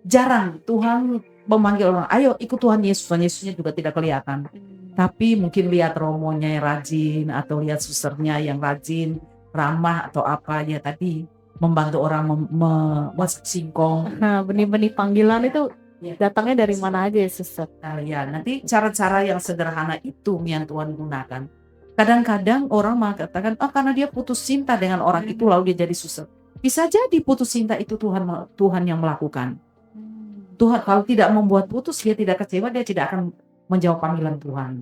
jarang Tuhan memanggil orang, ayo ikut Tuhan Yesus. Tuhan Yesusnya juga tidak kelihatan. Tapi mungkin lihat romonya yang rajin, atau lihat susternya yang rajin, ramah atau apa ya tadi, membantu orang memasak singkong. Nah, benih-benih panggilan itu datangnya dari mana aja ya suster? Nah, ya nanti cara-cara yang sederhana itu yang Tuhan gunakan. Kadang-kadang orang mengatakan, karena dia putus cinta dengan orang itu lalu dia jadi suster. Bisa jadi putus cinta itu Tuhan yang melakukan. Tuhan kalau tidak membuat putus, dia tidak kecewa, dia tidak akan menjawab panggilan Tuhan.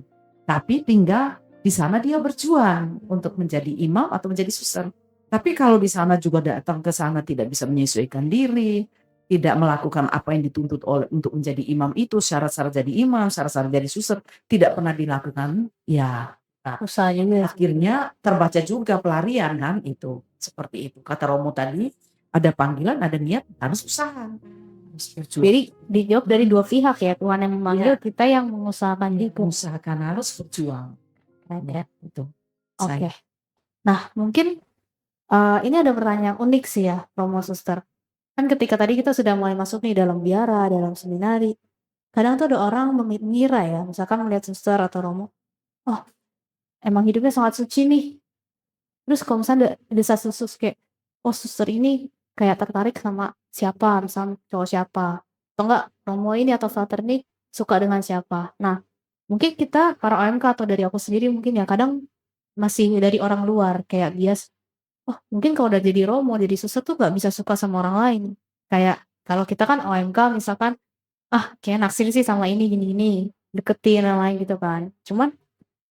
Tapi tinggal di sana dia berjuang untuk menjadi imam atau menjadi suster. Tapi kalau di sana juga datang ke sana tidak bisa menyesuaikan diri, tidak melakukan apa yang dituntut oleh untuk menjadi imam itu, syarat-syarat jadi imam, syarat-syarat jadi suster, tidak pernah dilakukan, ya Usaha juga. akhirnya terbaca juga pelarian kan itu. Seperti itu. Kata Romo tadi, ada panggilan, ada niat, harus usaha. Harus berjuang. Jadi dijawab dari dua pihak ya, Tuhan yang memanggil, kita yang mengusahakan juga. Usahakan harus berjuang. Ya, itu. Oke. Nah, mungkin ini ada pertanyaan unik sih ya, Romo Suster. Kan ketika tadi kita sudah mulai masuk nih dalam biara, dalam seminari, kadang tuh ada orang mengira ya, misalkan melihat suster atau Romo, oh emang hidupnya sangat suci nih. Terus kalau misalnya ada satu suster kayak, oh suster ini kayak tertarik sama siapa, misalnya cowok siapa, atau enggak Romo ini atau Frater ini suka dengan siapa. Nah, mungkin kita para OMK atau dari aku sendiri mungkin ya kadang masih dari orang luar kayak bias, oh mungkin kalau udah jadi Romo, jadi suster tuh gak bisa suka sama orang lain. Kayak kalau kita kan OMK misalkan, ah kayak naksir sih sama ini gini-gini, deketin yang lain gitu kan. Cuman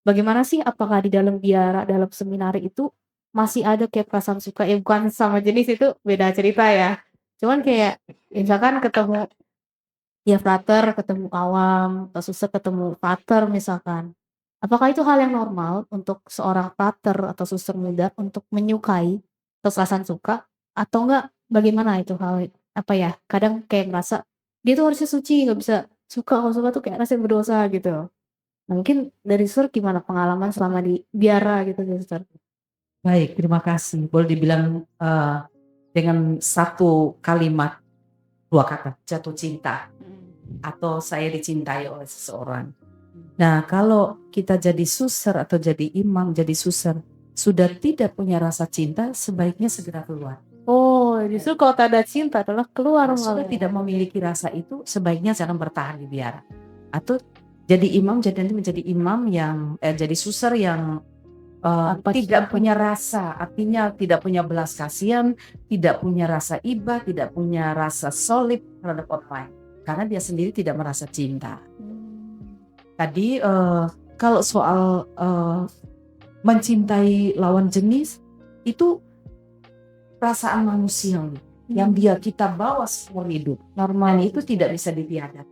bagaimana sih apakah di dalam biara, dalam seminari itu masih ada kayak perasaan suka, ya bukan sama jenis itu beda cerita ya. Cuman kayak misalkan ketemu ya frater, ketemu awam, atau suster ketemu frater misalkan. Apakah itu hal yang normal untuk seorang frater atau suster muda untuk menyukai atau perasaan suka atau enggak bagaimana itu hal apa ya? Kadang kayak merasa dia tuh harusnya suci, nggak bisa suka, kalau suka tuh kayak rasanya berdosa gitu. Nah, mungkin dari suster gimana pengalaman selama di biara gitu suster? Baik, terima kasih. Boleh dibilang dengan satu kalimat, dua kata, jatuh cinta. Atau saya dicintai oleh seseorang. Nah, kalau kita jadi suster atau jadi imam, jadi suster, sudah tidak punya rasa cinta, sebaiknya segera keluar. Oh, justru kalau tak ada cinta adalah keluar Kalau sudah malah. tidak memiliki rasa itu, sebaiknya jangan bertahan di biara. Atau jadi imam, jadi nanti menjadi imam yang jadi suster yang tidak punya rasa, artinya tidak punya belas kasihan, tidak punya rasa iba, tidak punya rasa solid terhadap orang lain, karena dia sendiri tidak merasa cinta. Tadi kalau soal mencintai lawan jenis itu perasaan manusiawi yang kita bawa seumur hidup, normal itu tidak bisa ditiadakan.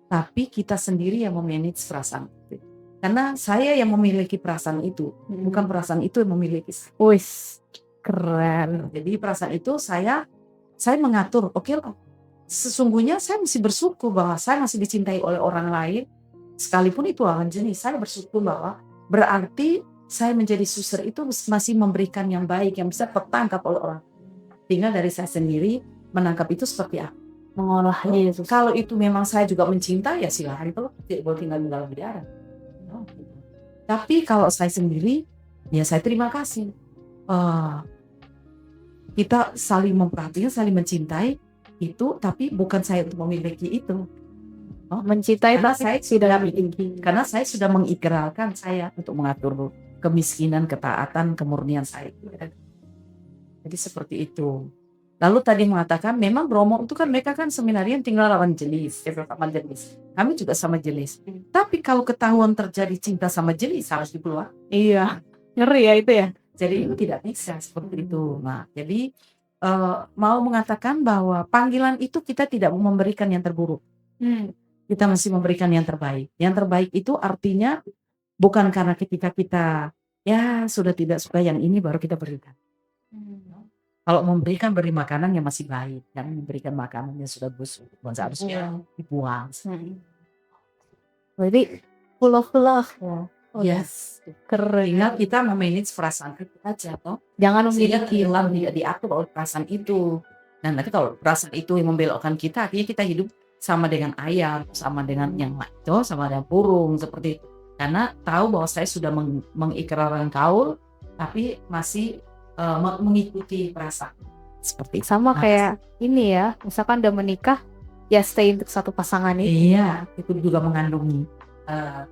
Tapi kita sendiri yang memanage perasaan itu. Karena saya yang memiliki perasaan itu, bukan perasaan itu yang memiliki. Wis, keren. Jadi perasaan itu saya mengatur, oke lah. Sesungguhnya saya mesti bersyukur bahwa saya masih dicintai oleh orang lain, sekalipun itu lawan jenis. Saya bersyukur bahwa berarti saya menjadi suster itu masih memberikan yang baik, yang bisa tertangkap oleh orang. Tinggal dari saya sendiri menangkap itu seperti apa. Mengolahnya Yesus. Kalau itu memang saya juga mencintai, ya silahkan itu tidak boleh tinggal di dalam biara. Tapi kalau saya sendiri, ya saya terima kasih. Kita saling memperhatikan, saling mencintai itu, tapi bukan saya untuk memiliki itu. Mencintai Karena tapi saya tidak sudah memiliki. Karena saya sudah mengikrarkan saya untuk mengatur kemiskinan, ketaatan, kemurnian saya. Jadi seperti itu. Lalu tadi mengatakan memang Bromo itu kan mereka kan seminarian tinggal lawan jenis, sama jenis. Kami juga sama jenis. Tapi kalau ketahuan terjadi cinta sama jenis harus dikeluar. Iya, ngeri ya itu ya. Jadi itu tidak bisa seperti itu. Nah, jadi mau mengatakan bahwa panggilan itu kita tidak memberikan yang terburuk. Kita mesti memberikan yang terbaik. Yang terbaik itu artinya bukan karena ketika kita ya sudah tidak suka yang ini baru kita berikan. Kalau memberikan, beri makanan yang masih baik, dan memberikan makanan yang sudah busuk, seharusnya dibuang. Berarti full of love ya. Yes, Keren. ingat kita memanage perasaan kita aja, toh. Jangan Sehingga memiliki hilang, tidak diatur oleh perasaan itu. Dan nanti kalau perasaan itu yang membelokkan kita, artinya kita hidup sama dengan ayam, sama dengan yang lain, sama dengan burung seperti itu. Karena tahu bahwa saya sudah mengikrarkan kaul, tapi masih mengikuti perasaan seperti itu. sama kayak ini ya, misalkan udah menikah ya stay untuk satu pasangan ini. Iya, itu juga mengandung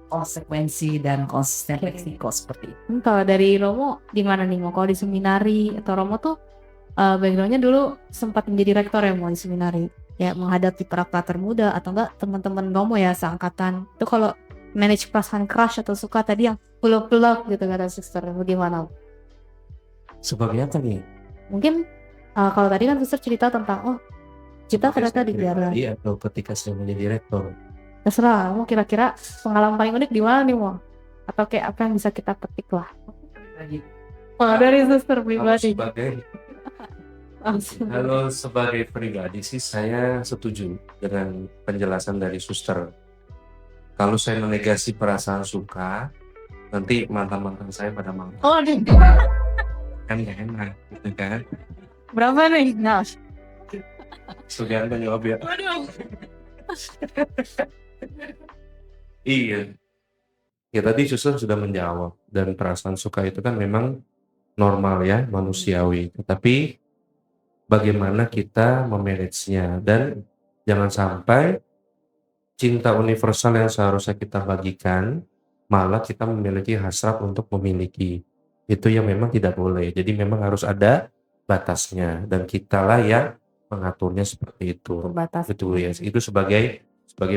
konsekuensi dan konsisten resiko seperti itu. Kalau dari Romo gimana nih, mau kalau di seminari atau Romo tuh backgroundnya dulu sempat menjadi rektor ya mau di seminari ya, menghadapi para frater muda atau enggak teman-teman Romo ya seangkatan itu, kalau manage perasaan crush atau suka tadi yang peluk-peluk gitu kata suster, bagaimana? Sebagai apa nih? Mungkin kalau tadi kan suster cerita tentang oh kita Sebagai ternyata saya dibiarkan. pribadi atau ketika saya menjadi rektor? Terserah, kamu kira-kira pengalaman paling unik di mana nih mau? Atau kayak apa yang bisa kita petik lah? Oh, dari suster Kalau pribadi. sebagai Langsung. Kalau sebagai pribadi sih saya setuju dengan penjelasan dari suster. Kalau saya menegasi perasaan suka, nanti mantan-mantan saya pada mangkak. Oh, aduh. Kan gak enak gitu kan. Berapa nih? Nah, Sudah menjawab ya. waduh. Iya. Ya tadi suster sudah menjawab. Dan perasaan suka itu kan memang normal ya, manusiawi. Tetapi bagaimana kita memanagenya, dan jangan sampai cinta universal yang seharusnya kita bagikan, malah kita memiliki hasrat untuk memiliki. Itu yang memang tidak boleh. Jadi memang harus ada batasnya, dan kitalah yang mengaturnya seperti itu. Terbatas. Itu ya, itu sebagai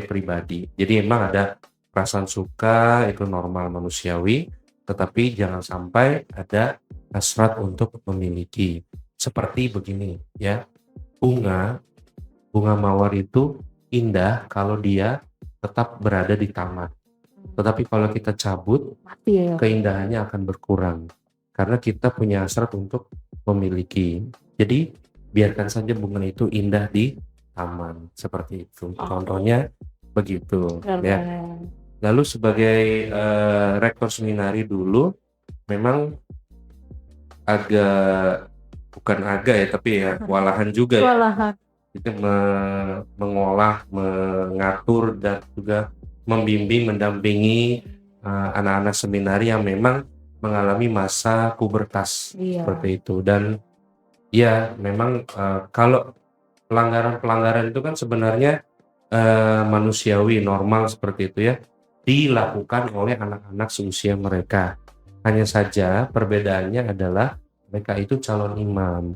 pribadi. Jadi memang ada perasaan suka, itu normal manusiawi, tetapi jangan sampai ada hasrat untuk memiliki. Seperti begini ya, bunga mawar itu indah kalau dia tetap berada di taman. Tetapi kalau kita cabut, Mati ya. keindahannya akan berkurang. Karena kita punya hasrat untuk memiliki. Jadi, biarkan saja bunga itu indah di taman. Seperti itu. Contohnya begitu. Ya. Keren. Lalu sebagai rektor seminari dulu, memang bukan agak ya, tapi ya kewalahan juga ya. Kewalahan. Itu mengolah, mengatur, dan juga membimbing, mendampingi anak-anak seminari yang memang mengalami masa pubertas Iya. seperti itu. Dan ya memang kalau pelanggaran-pelanggaran itu kan sebenarnya manusiawi, normal seperti itu ya, dilakukan oleh anak-anak seusia mereka. Hanya saja perbedaannya adalah mereka itu calon imam.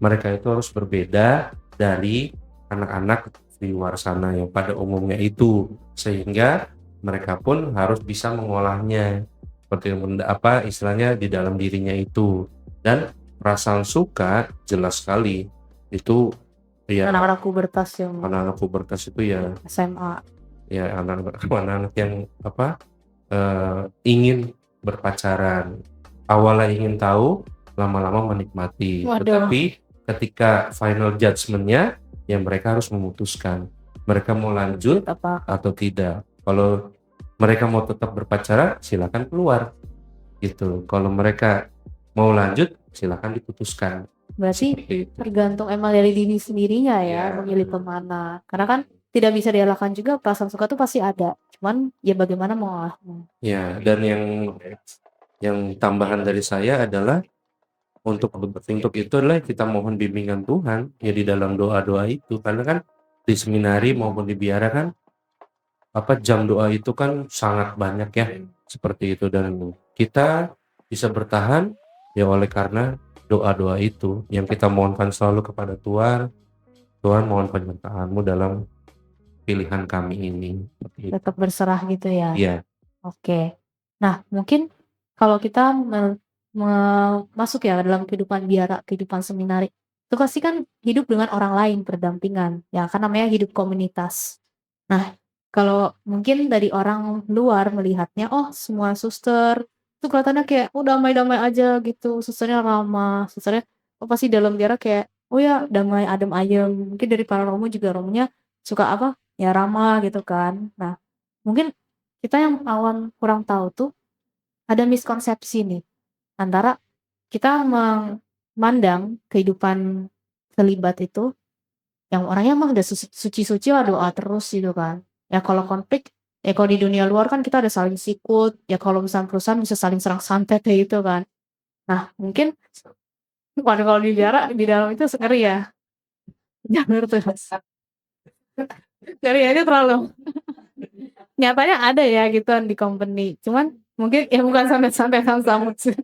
Mereka itu harus berbeda dari anak-anak di luar sana yang pada umumnya itu, sehingga mereka pun harus bisa mengolahnya seperti apa istilahnya di dalam dirinya itu. Dan perasaan suka jelas sekali itu ya, Anak-anak pubertas yang anak-anak pubertas itu ya SMA. ya anak-anak yang apa ingin berpacaran, awalnya ingin tahu, lama-lama menikmati. Waduh. Tetapi ketika final judgment-nya, ya mereka harus memutuskan mereka mau lanjut Apa? atau tidak. Kalau mereka mau tetap berpacaran, silakan keluar gitu. Kalau mereka mau lanjut, silakan diputuskan. Berarti Seperti itu. tergantung emang dari diri sendirinya ya, Ya. memilih kemana. Karena kan tidak bisa dielakkan juga, perasaan suka tuh pasti ada. Cuman ya bagaimana mengolahnya. Ya, dan yang tambahan dari saya adalah untuk itu adalah kita mohon bimbingan Tuhan ya di dalam doa-doa itu, karena kan di seminari maupun di biara kan jam doa itu kan sangat banyak ya seperti itu, dan kita bisa bertahan ya oleh karena doa-doa itu yang kita mohonkan selalu kepada Tuhan. Tuhan, mohon penyertaan-Mu dalam pilihan kami ini. Seperti itu. Tetap berserah gitu ya. Iya. Oke. Nah, mungkin kalau kita masuk ya dalam kehidupan biara, kehidupan seminari, itu pasti kan hidup dengan orang lain berdampingan. Ya, kan namanya hidup komunitas. Nah, kalau mungkin dari orang luar melihatnya, oh semua suster itu kelihatannya kayak oh damai-damai aja gitu, susternya ramah, susternya pasti dalam biara kayak oh ya damai, adem ayem. Mungkin dari para romo juga romonya suka apa ya ramah gitu kan. Nah, mungkin kita yang awam kurang tahu tuh ada miskonsepsi nih antara kita memandang kehidupan kelibat itu yang orangnya mah udah suci-suci lah doa terus gitu kan. Ya kalau konflik, ya kalau di dunia luar kan kita ada saling sikut, ya kalau misalnya perusahaan bisa saling serang santet kayak gitu kan. Nah mungkin kalau di dalam itu ngeri ya. Jangan terus. Ngeri aja terlalu. Nyatanya ada ya gituan di company. Cuman mungkin ya bukan sampai samut sih.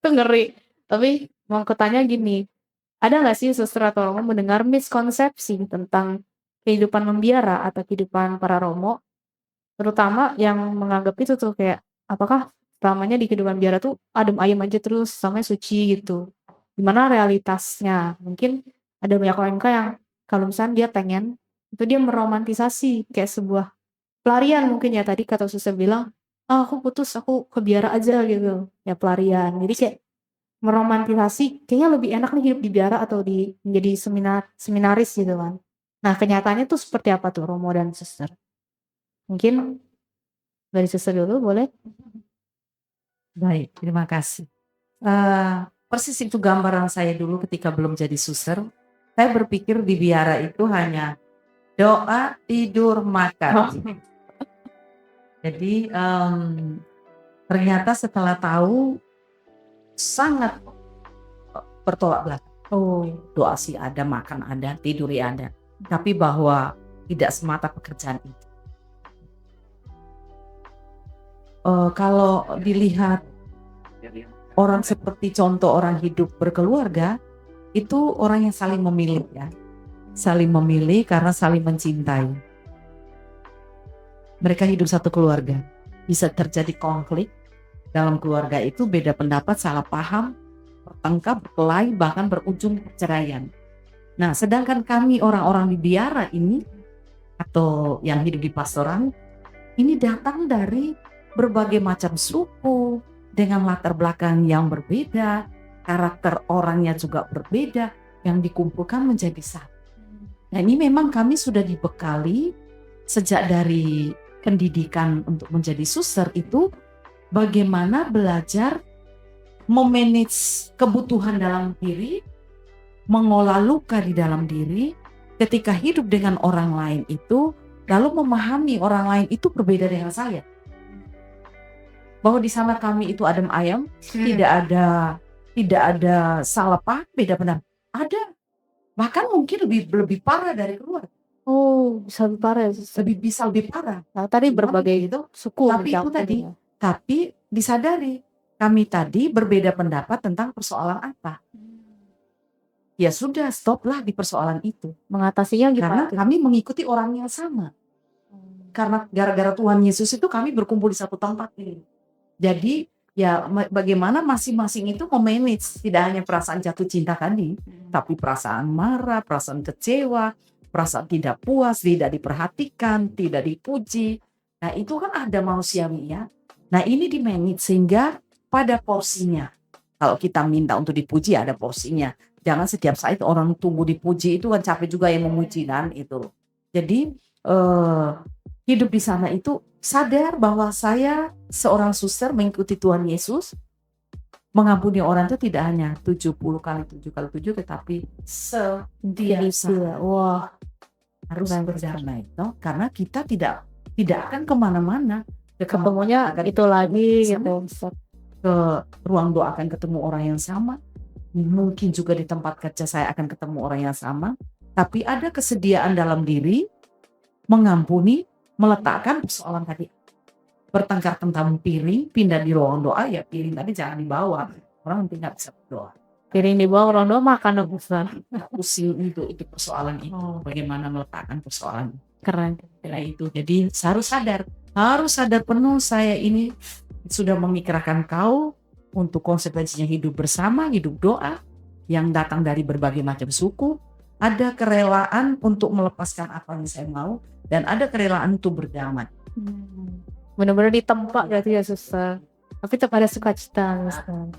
Itu ngeri. Tapi mau kutanya gini, ada nggak sih suster atau romo mendengar miskonsepsi tentang kehidupan membiara atau kehidupan para romo Terutama yang menganggap itu tuh kayak, apakah selamanya di kehidupan biara tuh adem ayem aja terus, selamanya suci gitu. Gimana realitasnya? Mungkin ada banyak OMK yang kalau misalnya dia pengen, itu dia meromantisasi kayak sebuah pelarian mungkin ya tadi kata Suster bilang, "Ah, aku putus, aku ke biara aja," gitu. Ya pelarian. Jadi kayak meromantisasi, kayaknya lebih enak nih hidup di biara atau menjadi seminaris gitu kan. Nah, kenyataannya tuh seperti apa tuh Romo dan Suster? Mungkin dari Suster dulu boleh? Baik, terima kasih. Persis itu gambaran saya dulu ketika belum jadi suster. Saya berpikir di biara itu hanya doa, tidur, makan. Jadi ternyata setelah tahu sangat bertolak belakang. Oh, doa sih ada, makan ada, tidur ya ada. Tapi bahwa tidak semata pekerjaan itu. Kalau dilihat orang seperti contoh orang hidup berkeluarga, itu orang yang saling memilih ya. Saling memilih karena saling mencintai. Mereka hidup satu keluarga. Bisa terjadi konflik dalam keluarga itu, beda pendapat, salah paham, bertengkar, berkelahi, bahkan berujung perceraian. Nah, sedangkan kami orang-orang di biara ini atau yang hidup di pastoran ini datang dari berbagai macam suku dengan latar belakang yang berbeda, karakter orangnya juga berbeda, yang dikumpulkan menjadi satu. Nah, ini memang kami sudah dibekali sejak dari pendidikan untuk menjadi suster itu bagaimana belajar memanage kebutuhan dalam diri, mengolah luka di dalam diri, ketika hidup dengan orang lain itu, lalu memahami orang lain itu berbeda dengan saya. Bahwa di sana kami itu adem ayem, tidak ada salah paham, beda pendapat. Ada, bahkan mungkin lebih parah dari keluarga. Oh, bisa lebih parah ya, Suster? Bisa lebih parah. Nah, tadi berbagai itu, suku tapi itu tadi, ya. tapi disadari kami tadi berbeda pendapat tentang persoalan apa. Ya sudah, stoplah di persoalan itu. Mengatasinya Karena gimana? kami mengikuti orang yang sama. Karena gara-gara Tuhan Yesus itu kami berkumpul di satu tempat ini. Jadi ya bagaimana masing-masing itu memanage tidak hanya perasaan jatuh cinta tadi, tapi perasaan marah, perasaan kecewa, perasaan tidak puas, tidak diperhatikan, tidak dipuji. Nah, itu kan ada manusiawi ya. Nah, ini di-manage sehingga pada porsinya. Kalau kita minta untuk dipuji ada porsinya. Jangan setiap saat orang tunggu dipuji, itu kan capek juga yang memuji kan itu. Jadi hidup di sana itu sadar bahwa saya seorang suster mengikuti Tuhan Yesus, mengampuni orang itu tidak hanya 70 kali 7 kali 7, tetapi sentiasa. Wah, Harus berdamai, no? Karena kita tidak akan kemana-mana. ketemunya itu lagi gitu. Ke ruang doa akan ketemu orang yang sama. Mungkin juga di tempat kerja saya akan ketemu orang yang sama. Tapi ada kesediaan dalam diri mengampuni, meletakkan persoalan tadi. Bertengkar tentang piring, pindah di ruang doa, ya piring tadi jangan dibawa. Orang nanti nggak bisa berdoa. Piring dibawa ke ruang doa makan dong, Suster. Pusing itu persoalan itu. Bagaimana meletakkan persoalan. Keren. Nah itu, jadi harus sadar penuh saya ini sudah mengikrarkan kau untuk konsekuensinya hidup bersama, hidup doa yang datang dari berbagai macam suku. Ada kerelaan untuk melepaskan apa yang saya mau dan ada kerelaan untuk berdamai. Benar-benar ditempa berarti ya, Suster. Tapi tetap ada sukacita, Suster.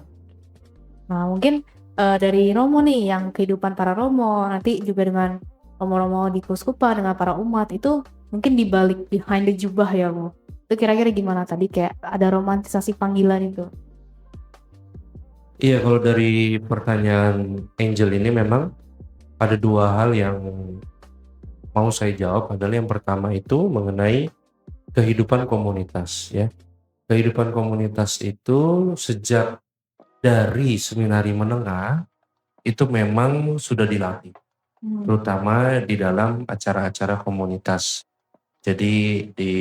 Nah, mungkin dari Romo nih, yang kehidupan para Romo, nanti juga dengan Romo-Romo di Keuskupan, dengan para umat, itu mungkin dibalik behind the jubah ya, Romo. Itu kira-kira gimana tadi, kayak ada romantisasi panggilan itu? Iya, kalau dari pertanyaan Angel ini memang ada dua hal yang mau saya jawab. Adalah yang pertama itu mengenai kehidupan komunitas ya. Kehidupan komunitas itu sejak dari seminari menengah itu memang sudah dilatih, terutama di dalam acara-acara komunitas. Jadi di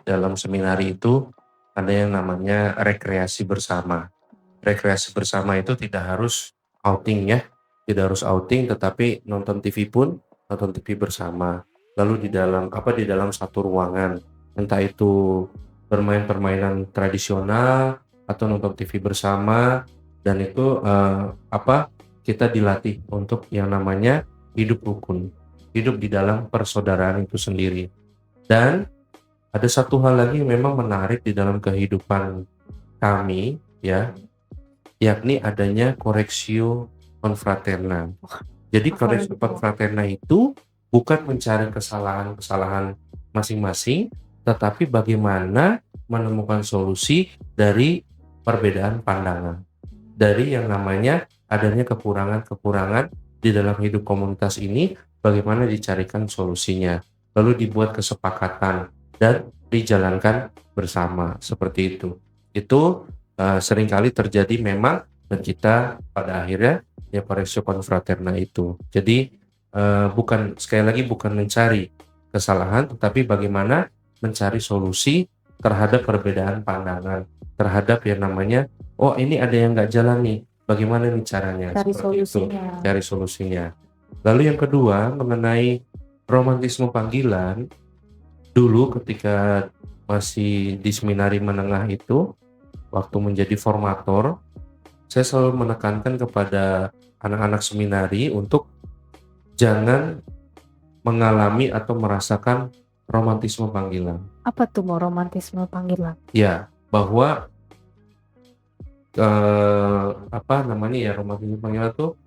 dalam seminari itu ada yang namanya rekreasi bersama. Rekreasi bersama itu tidak harus outing ya, tidak harus outing, tetapi nonton TV pun nonton TV bersama. Lalu di dalam satu ruangan. entah itu bermain permainan tradisional atau nonton TV bersama, dan itu kita dilatih untuk yang namanya hidup rukun, hidup di dalam persaudaraan itu sendiri. Dan ada satu hal lagi yang memang menarik di dalam kehidupan kami, ya, yakni adanya Correctio Confraterna. Jadi Apa Correctio itu? Confraterna itu bukan mencari kesalahan-kesalahan masing-masing, tetapi bagaimana menemukan solusi dari perbedaan pandangan. Dari yang namanya adanya kekurangan-kekurangan di dalam hidup komunitas ini, bagaimana dicarikan solusinya, lalu dibuat kesepakatan dan dijalankan bersama seperti itu. Itu seringkali terjadi memang, dan kita pada akhirnya ya Correctio Confraterna itu. Jadi sekali lagi bukan mencari kesalahan, tetapi bagaimana mencari solusi terhadap perbedaan pandangan, terhadap yang namanya ini ada yang nggak jalan nih, bagaimana nih caranya? Cari Seperti itu, solusinya. cari solusinya. Lalu yang kedua mengenai romantisme panggilan, dulu ketika masih di seminari menengah itu, waktu menjadi formator, saya selalu menekankan kepada anak-anak seminari untuk jangan mengalami atau merasakan romantisme panggilan. Apa tuh mau romantisme panggilan? Ya, bahwa romantisme panggilan tuh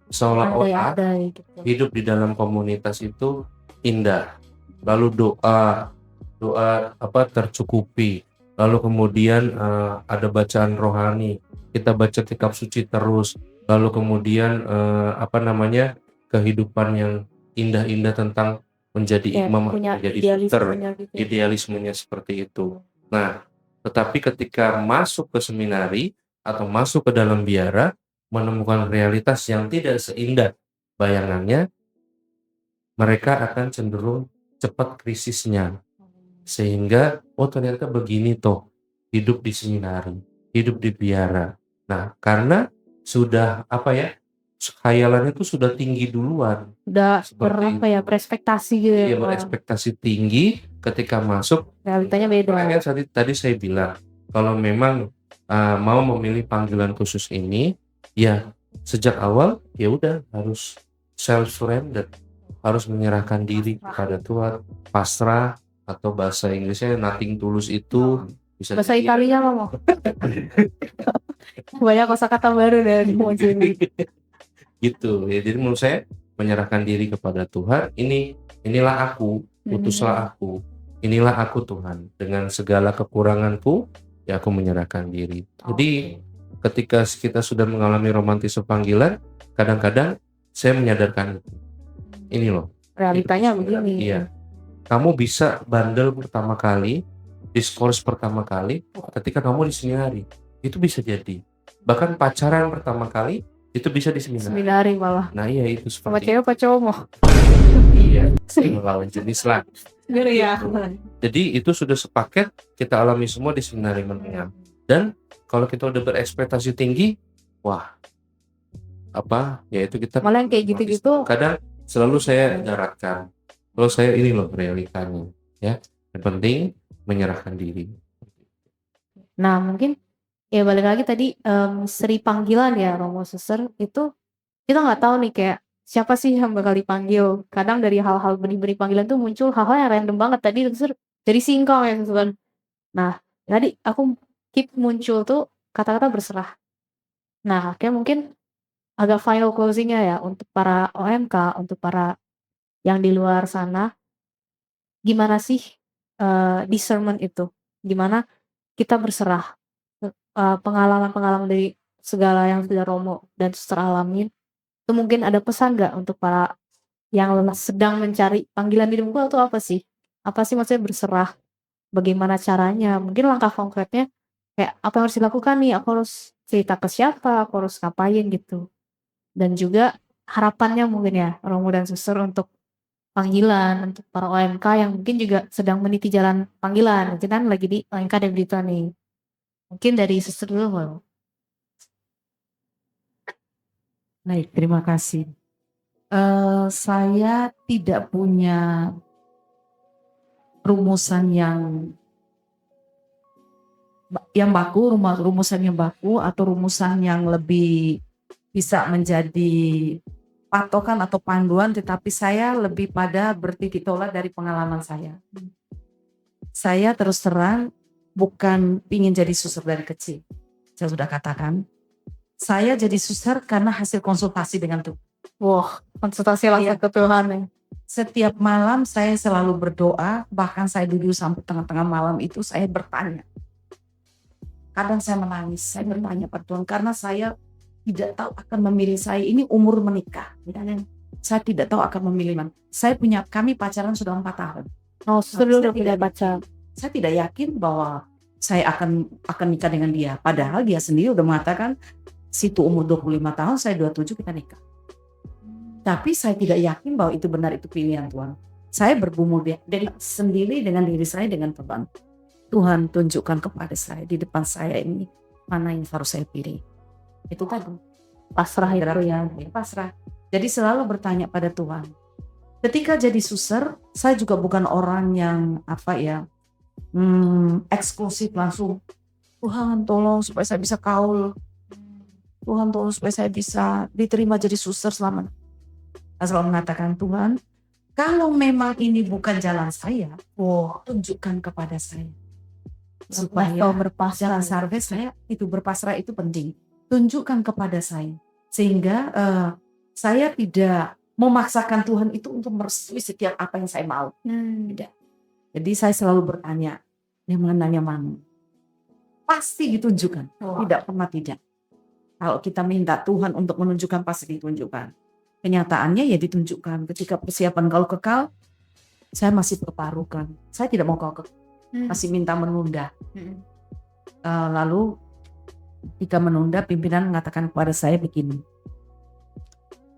seolah-olah Andai-andai gitu. hidup di dalam komunitas itu indah, lalu doa tercukupi, lalu kemudian ada bacaan rohani, kita baca kitab suci terus, lalu kemudian kehidupan yang indah-indah tentang menjadi Kayak imam, punya menjadi suster, idealismenya gitu. idealismenya seperti itu. Nah, tetapi ketika masuk ke seminari atau masuk ke dalam biara, menemukan realitas yang tidak seindah bayangannya, mereka akan cenderung cepat krisisnya. Sehingga, ternyata begini toh hidup di seminari, hidup di biara. Nah, karena sudah khayalannya itu sudah tinggi duluan. Udah Seperti itu. berekspektasi gitu ya. Iya, berekspektasi tinggi ketika masuk. Realitanya beda. Makanya tadi saya bilang, kalau memang mau memilih panggilan khusus ini, ya sejak awal ya udah harus self surrender, harus menyerahkan diri kepada Tuhan, pasrah, atau bahasa Inggrisnya nothing tulus itu bisa Bahasa jadi Italinya apa mau? Banyak kosakata baru dari muncul ini. gitu ya. Jadi menurut saya menyerahkan diri kepada Tuhan, inilah aku, utuslah aku, inilah aku Tuhan, dengan segala kekuranganku ya aku menyerahkan diri. Jadi ketika kita sudah mengalami romantisme panggilan, kadang-kadang saya menyadarkan ini loh, Realitanya hidup di seminari. begini. Iya, kamu bisa bandel pertama kali, diskors pertama kali ketika kamu di seminari, itu bisa jadi. Bahkan pacaran pertama kali itu bisa di seminari. Seminari malah. Nah iya, itu Sama seperti cewek apa cowok mau? iya, lawan jenis lah. Sendiri ya. Jadi itu sudah sepaket kita alami semua di seminari menengah. Dan kalau kita udah berekspektasi tinggi, wah, yaitu kita Malah yang kayak gitu-gitu. kadang selalu saya nyaratkan, kalau saya ini loh realitanya, ya. Yang penting menyerahkan diri. Nah mungkin ya balik lagi tadi seri panggilan ya Romo Suster itu kita nggak tahu nih kayak siapa sih yang bakal dipanggil. Kadang dari hal-hal benih-benih panggilan tuh muncul hal-hal yang random banget tadi Suster dari singkong ya Suster. Nah tadi aku keep muncul tuh kata-kata berserah. Nah kayak mungkin agak final closingnya ya untuk para OMK, untuk para yang di luar sana, gimana sih discernment itu? Gimana kita berserah? Pengalaman-pengalaman dari segala yang sudah Romo dan Suster alamin, itu mungkin ada pesan nggak untuk para yang sedang mencari panggilan hidupku atau apa sih? Apa sih maksudnya berserah? Bagaimana caranya? Mungkin langkah konkretnya kayak apa yang harus dilakukan nih? Aku harus cerita ke siapa? Aku harus ngapain gitu? Dan juga harapannya mungkin ya Romo dan Suster untuk panggilan, untuk para OMK yang mungkin juga sedang meniti jalan panggilan. Mungkin kan lagi di OMK dan Brito nih. Mungkin dari Suster dulu Bang. Baik, terima kasih. Saya tidak punya rumusan yang baku, rumusan yang baku atau rumusan yang lebih bisa menjadi patokan atau panduan, tetapi saya lebih pada bertitik tolak dari pengalaman saya. Saya terus terang bukan ingin jadi suster dari kecil. Saya sudah katakan, saya jadi suster karena hasil konsultasi dengan Tuhan. Wah, konsultasi langsung ke Tuhan ya. Setiap malam saya selalu berdoa, bahkan saya duduk sampai tengah-tengah malam itu saya bertanya. Kadang saya menangis, saya bertanya pada Tuhan karena saya tidak tahu akan memilih saya ini umur menikah. Saya tidak tahu akan memilih mana. Kami pacaran sudah 4 tahun. Oh, suster dulu Saya punya pacar. Saya tidak yakin bahwa saya akan nikah dengan dia. Padahal dia sendiri udah mengatakan situ umur 25 tahun, saya 27 kita nikah. Tapi saya tidak yakin bahwa itu benar, itu pilihan Tuhan. Saya bergumul sendiri dengan diri saya, dengan Tuhan. Tuhan tunjukkan kepada saya di depan saya ini mana yang harus saya pilih. Itu tadi Pasrah itu ya. pasrah. Jadi selalu bertanya pada Tuhan. Ketika jadi suster, saya juga bukan orang yang eksklusif langsung. Tuhan tolong supaya saya bisa kaul. Tuhan tolong supaya saya bisa diterima jadi suster selamanya. Saya selalu mengatakan, Tuhan, kalau memang ini bukan jalan saya, tunjukkan kepada saya. Supaya jalan survei saya itu berpasrah itu penting. Tunjukkan kepada saya. Sehingga saya tidak memaksakan Tuhan itu untuk merestui setiap apa yang saya mau. Tidak. Jadi saya selalu bertanya, yang mana. Pasti ditunjukkan. Tidak pernah tidak. Kalau kita minta Tuhan untuk menunjukkan, pasti ditunjukkan. Kenyataannya ya ditunjukkan. Ketika persiapan kaul kekal, saya masih pertaruhkan. Saya tidak mau kaul kekal. Masih minta menunda. Lalu ketika menunda, pimpinan mengatakan kepada saya begini,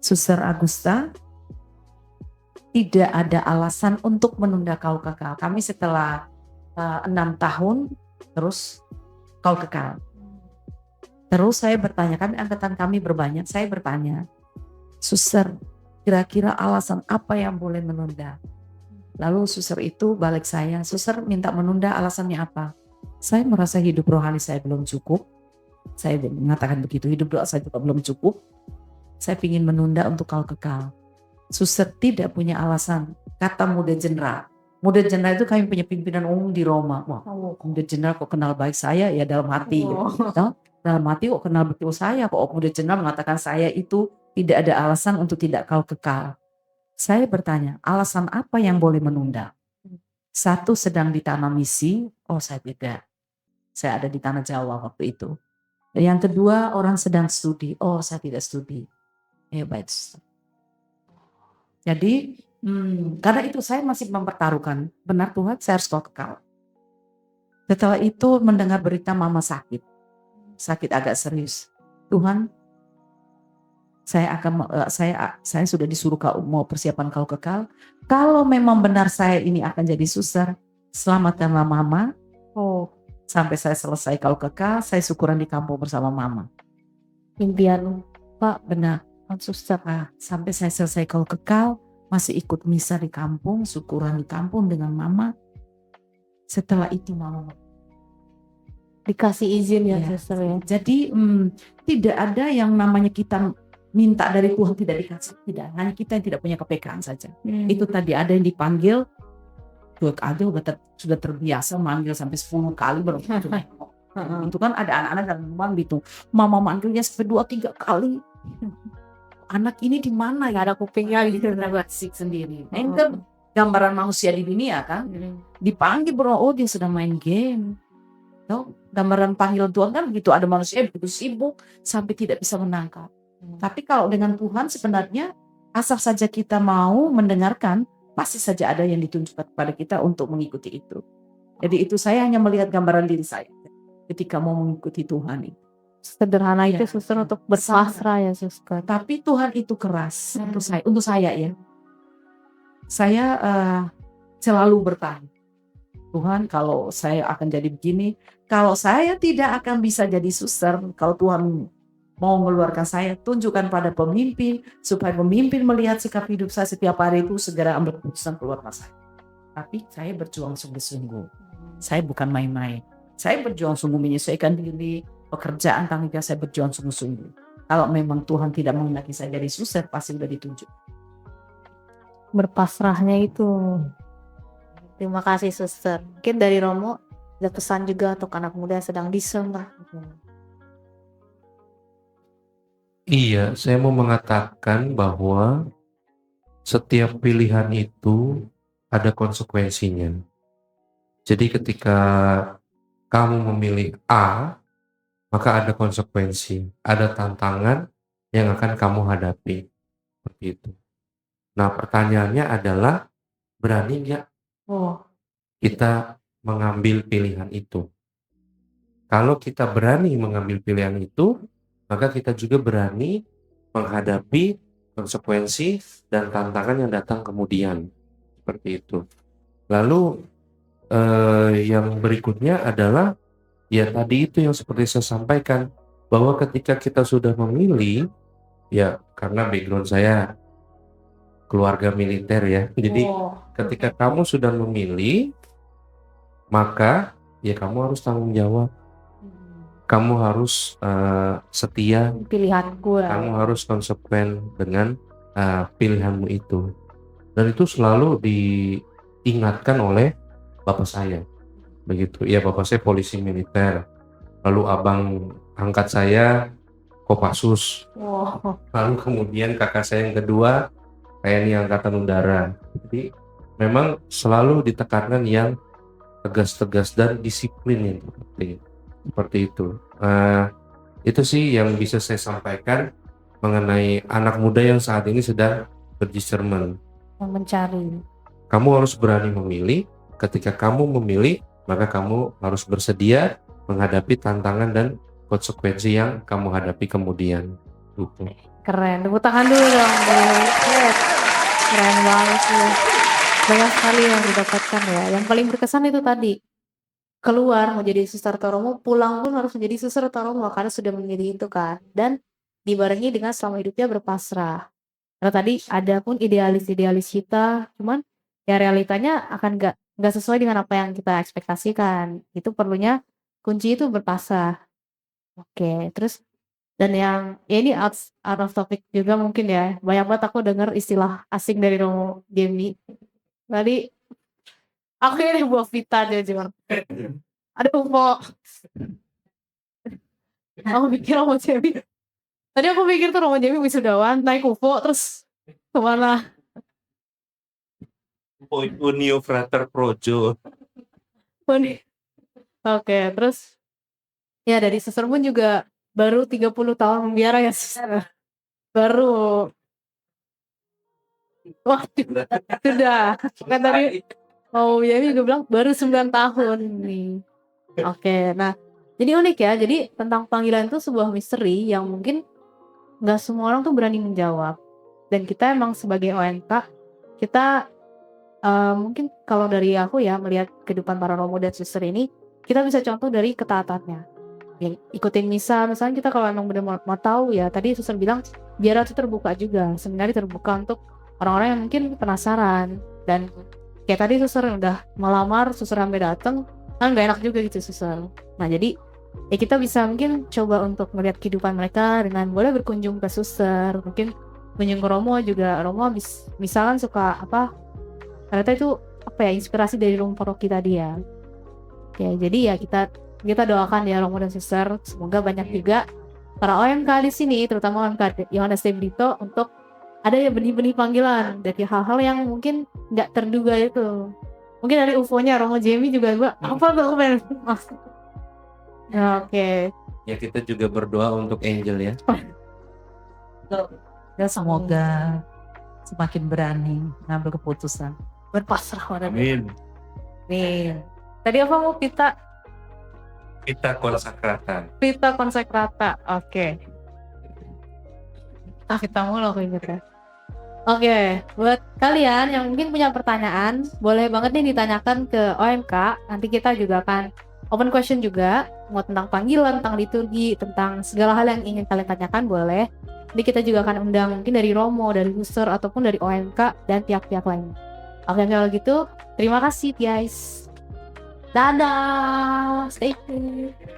Suster Agusta, tidak ada alasan untuk menunda kaul kekal. Kami setelah 6 tahun terus kaul kekal. Terus saya bertanya, angkatan kami berbanyak, saya bertanya, Suster, kira-kira alasan apa yang boleh menunda? Lalu suster itu balik saya, Suster minta menunda alasannya apa? Saya merasa hidup rohani saya belum cukup. Saya mengatakan begitu, hidup doa saya juga belum cukup. Saya ingin menunda untuk kaul kekal. Suster tidak punya alasan, kata muda jenderal. Muda jenderal itu kami punya pimpinan umum di Roma. Wah, muda jenderal kok kenal baik saya ya dalam hati. Dalam hati kok kenal betul saya. Kok muda jenderal mengatakan saya itu tidak ada alasan untuk tidak kaul kekal. Saya bertanya, alasan apa yang boleh menunda? Satu, sedang di tanah misi. Oh, saya beda. Saya ada di tanah Jawa waktu itu. Yang kedua, orang sedang studi. Oh, saya tidak studi. Baik. Jadi, karena itu saya masih mempertaruhkan. Benar Tuhan, saya harus kaul kekal. Setelah itu mendengar berita mama sakit. Sakit agak serius. Tuhan, saya sudah disuruh mau persiapan kaul kekal. Kalau memang benar saya ini akan jadi suster, selamatkanlah mama. Sampai saya selesai kaul kekal, saya syukuran di kampung bersama mama. Impian Pak, benar, suster. Sampai saya selesai kaul kekal, masih ikut misa di kampung, syukuran di kampung dengan mama. Setelah itu mama dikasih izin ya, suster ya. Jadi tidak ada yang namanya kita minta dari Tuhan tidak dikasih, tidak. Hanya kita yang tidak punya kepekaan saja. Itu tadi ada yang dipanggil, sudah terbiasa manggil sampai 10 kali baru itu kan ada anak-anak dan memang gitu. Mama manggilnya sampai 2-3 kali. Anak ini di mana? Gak ada kupingnya gitu. Asik sendiri. Nah, ini kan gambaran manusia di dunia kan. Dipanggil dia sedang main game. Gambaran panggilan Tuhan kan begitu, ada manusia begitu sibuk sampai tidak bisa menangkap. Tapi kalau dengan Tuhan sebenarnya asal saja kita mau mendengarkan, pasti saja ada yang ditunjukkan kepada kita untuk mengikuti itu. Jadi itu saya hanya melihat gambaran diri saya ketika mau mengikuti Tuhan itu. Sederhana itu suster untuk berpasrah ya suster. Tapi Tuhan itu keras untuk saya ya. Saya selalu bertanya, Tuhan kalau saya akan jadi begini, kalau saya tidak akan bisa jadi suster, kalau Tuhan mau mengeluarkan saya, tunjukkan pada pemimpin, supaya pemimpin melihat sikap hidup saya setiap hari itu segera ambil keputusan keluarkan saya. tapi saya berjuang sungguh-sungguh. Saya bukan main-main. Saya berjuang sungguh menyesuaikan diri, pekerjaan tanggung jawab saya berjuang sungguh-sungguh. Kalau memang Tuhan tidak menghendaki saya jadi suster, pasti sudah ditunjuk. Berpasrahnya itu. Terima kasih suster. Mungkin dari Romo ada pesan juga untuk anak muda yang sedang discern. Iya, saya mau mengatakan bahwa setiap pilihan itu ada konsekuensinya. Jadi ketika kamu memilih A, maka ada konsekuensi, ada tantangan yang akan kamu hadapi. Seperti itu. Nah, pertanyaannya adalah, berani nggak kita mengambil pilihan itu? Kalau kita berani mengambil pilihan itu, maka kita juga berani menghadapi konsekuensi dan tantangan yang datang kemudian. Seperti itu. Lalu yang berikutnya adalah ya tadi itu yang seperti saya sampaikan, bahwa ketika kita sudah memilih, ya karena background saya keluarga militer ya, jadi ketika kamu sudah memilih, maka ya kamu harus tanggung jawab, kamu harus setia, Pilihanku ya. kamu harus konsekuen dengan pilihanmu itu. Dan itu selalu diingatkan oleh bapak saya, begitu. Ya, bapak saya polisi militer, lalu abang angkat saya Kopassus, lalu kemudian kakak saya yang kedua TNI Angkatan Udara. Jadi memang selalu ditekankan yang tegas-tegas dan disiplin yang seperti itu. Itu sih yang bisa saya sampaikan mengenai anak muda yang saat ini sedang berdiscernment. Mencari. Kamu harus berani memilih. Ketika kamu memilih, maka kamu harus bersedia menghadapi tantangan dan konsekuensi yang kamu hadapi kemudian. Gitu. Keren, tepuk tangan dulu dong. Keren banget sih. Banyak sekali yang didapatkan ya. Yang paling berkesan itu tadi, keluar mau jadi suster Toromo, pulang pun harus menjadi suster Toromo karena sudah memilih itu kan. Dan dibarengi dengan selama hidupnya berpasrah. Karena tadi ada pun idealis-idealis kita, cuman ya realitanya akan nggak sesuai dengan apa yang kita ekspektasikan. Itu perlunya kunci itu berpasrah. Oke, terus dan yang ya ini out of topic juga mungkin ya. Banyak banget aku dengar istilah asing dari Romo Jamie. Tadi aku ini buah vita aja cuman. Ada UFO. Aku pikir Romo Jamie. Tadi aku pikir tuh Romo Jamie wisudawan naik UFO terus kemana? Unio Frater Projo. Oke, terus ya dari suster pun juga baru 30 tahun membiara ya suster. Baru. Wah, sudah. Kan tadi mau Yami juga bilang baru 9 tahun nih. Oke, nah jadi unik ya. Jadi tentang panggilan itu sebuah misteri yang mungkin nggak semua orang tuh berani menjawab. Dan kita emang sebagai ONK, kita mungkin kalau dari aku ya melihat kehidupan para romo dan suster ini, kita bisa contoh dari ketaatannya. Ya, ikutin misa, misalnya kita kalau emang benar mau tahu ya, tadi suster bilang biara itu terbuka juga, sebenarnya terbuka untuk orang-orang yang mungkin penasaran. Dan kayak tadi suster yang udah melamar, suster sampai dateng, kan gak enak juga gitu suster. Nah jadi ya kita bisa mungkin coba untuk melihat kehidupan mereka dengan boleh berkunjung ke suster, mungkin kunjung ke Romo juga. Romo misalkan suka apa, ternyata itu apa ya, inspirasi dari romo paroki tadi ya. Ya jadi ya kita doakan ya Romo dan suster, semoga banyak juga para OMK di sini, terutama OMK Yohanes de Brito, untuk ada ya benih-benih panggilan dari hal-hal yang mungkin nggak terduga itu. Mungkin dari UFO-nya Romo Jamie juga gua apa tuh aku pengen masuk. Oke. Ya kita juga berdoa untuk Angel ya. Ya semoga semakin berani mengambil keputusan. Berpasrah pada Amin. Nih. Tadi apa mau kita Vita konsekrata. Oke. Kita mulu aku inget ya. Oke, buat kalian yang mungkin punya pertanyaan, boleh banget nih ditanyakan ke OMK. Nanti kita juga akan open question juga, mau tentang panggilan, tentang liturgi, tentang segala hal yang ingin kalian tanyakan boleh. Nanti kita juga akan undang mungkin dari Romo, dari suster, ataupun dari OMK dan pihak-pihak lain. Oke, kalau gitu Terima kasih guys. Dadah. Stay tuned.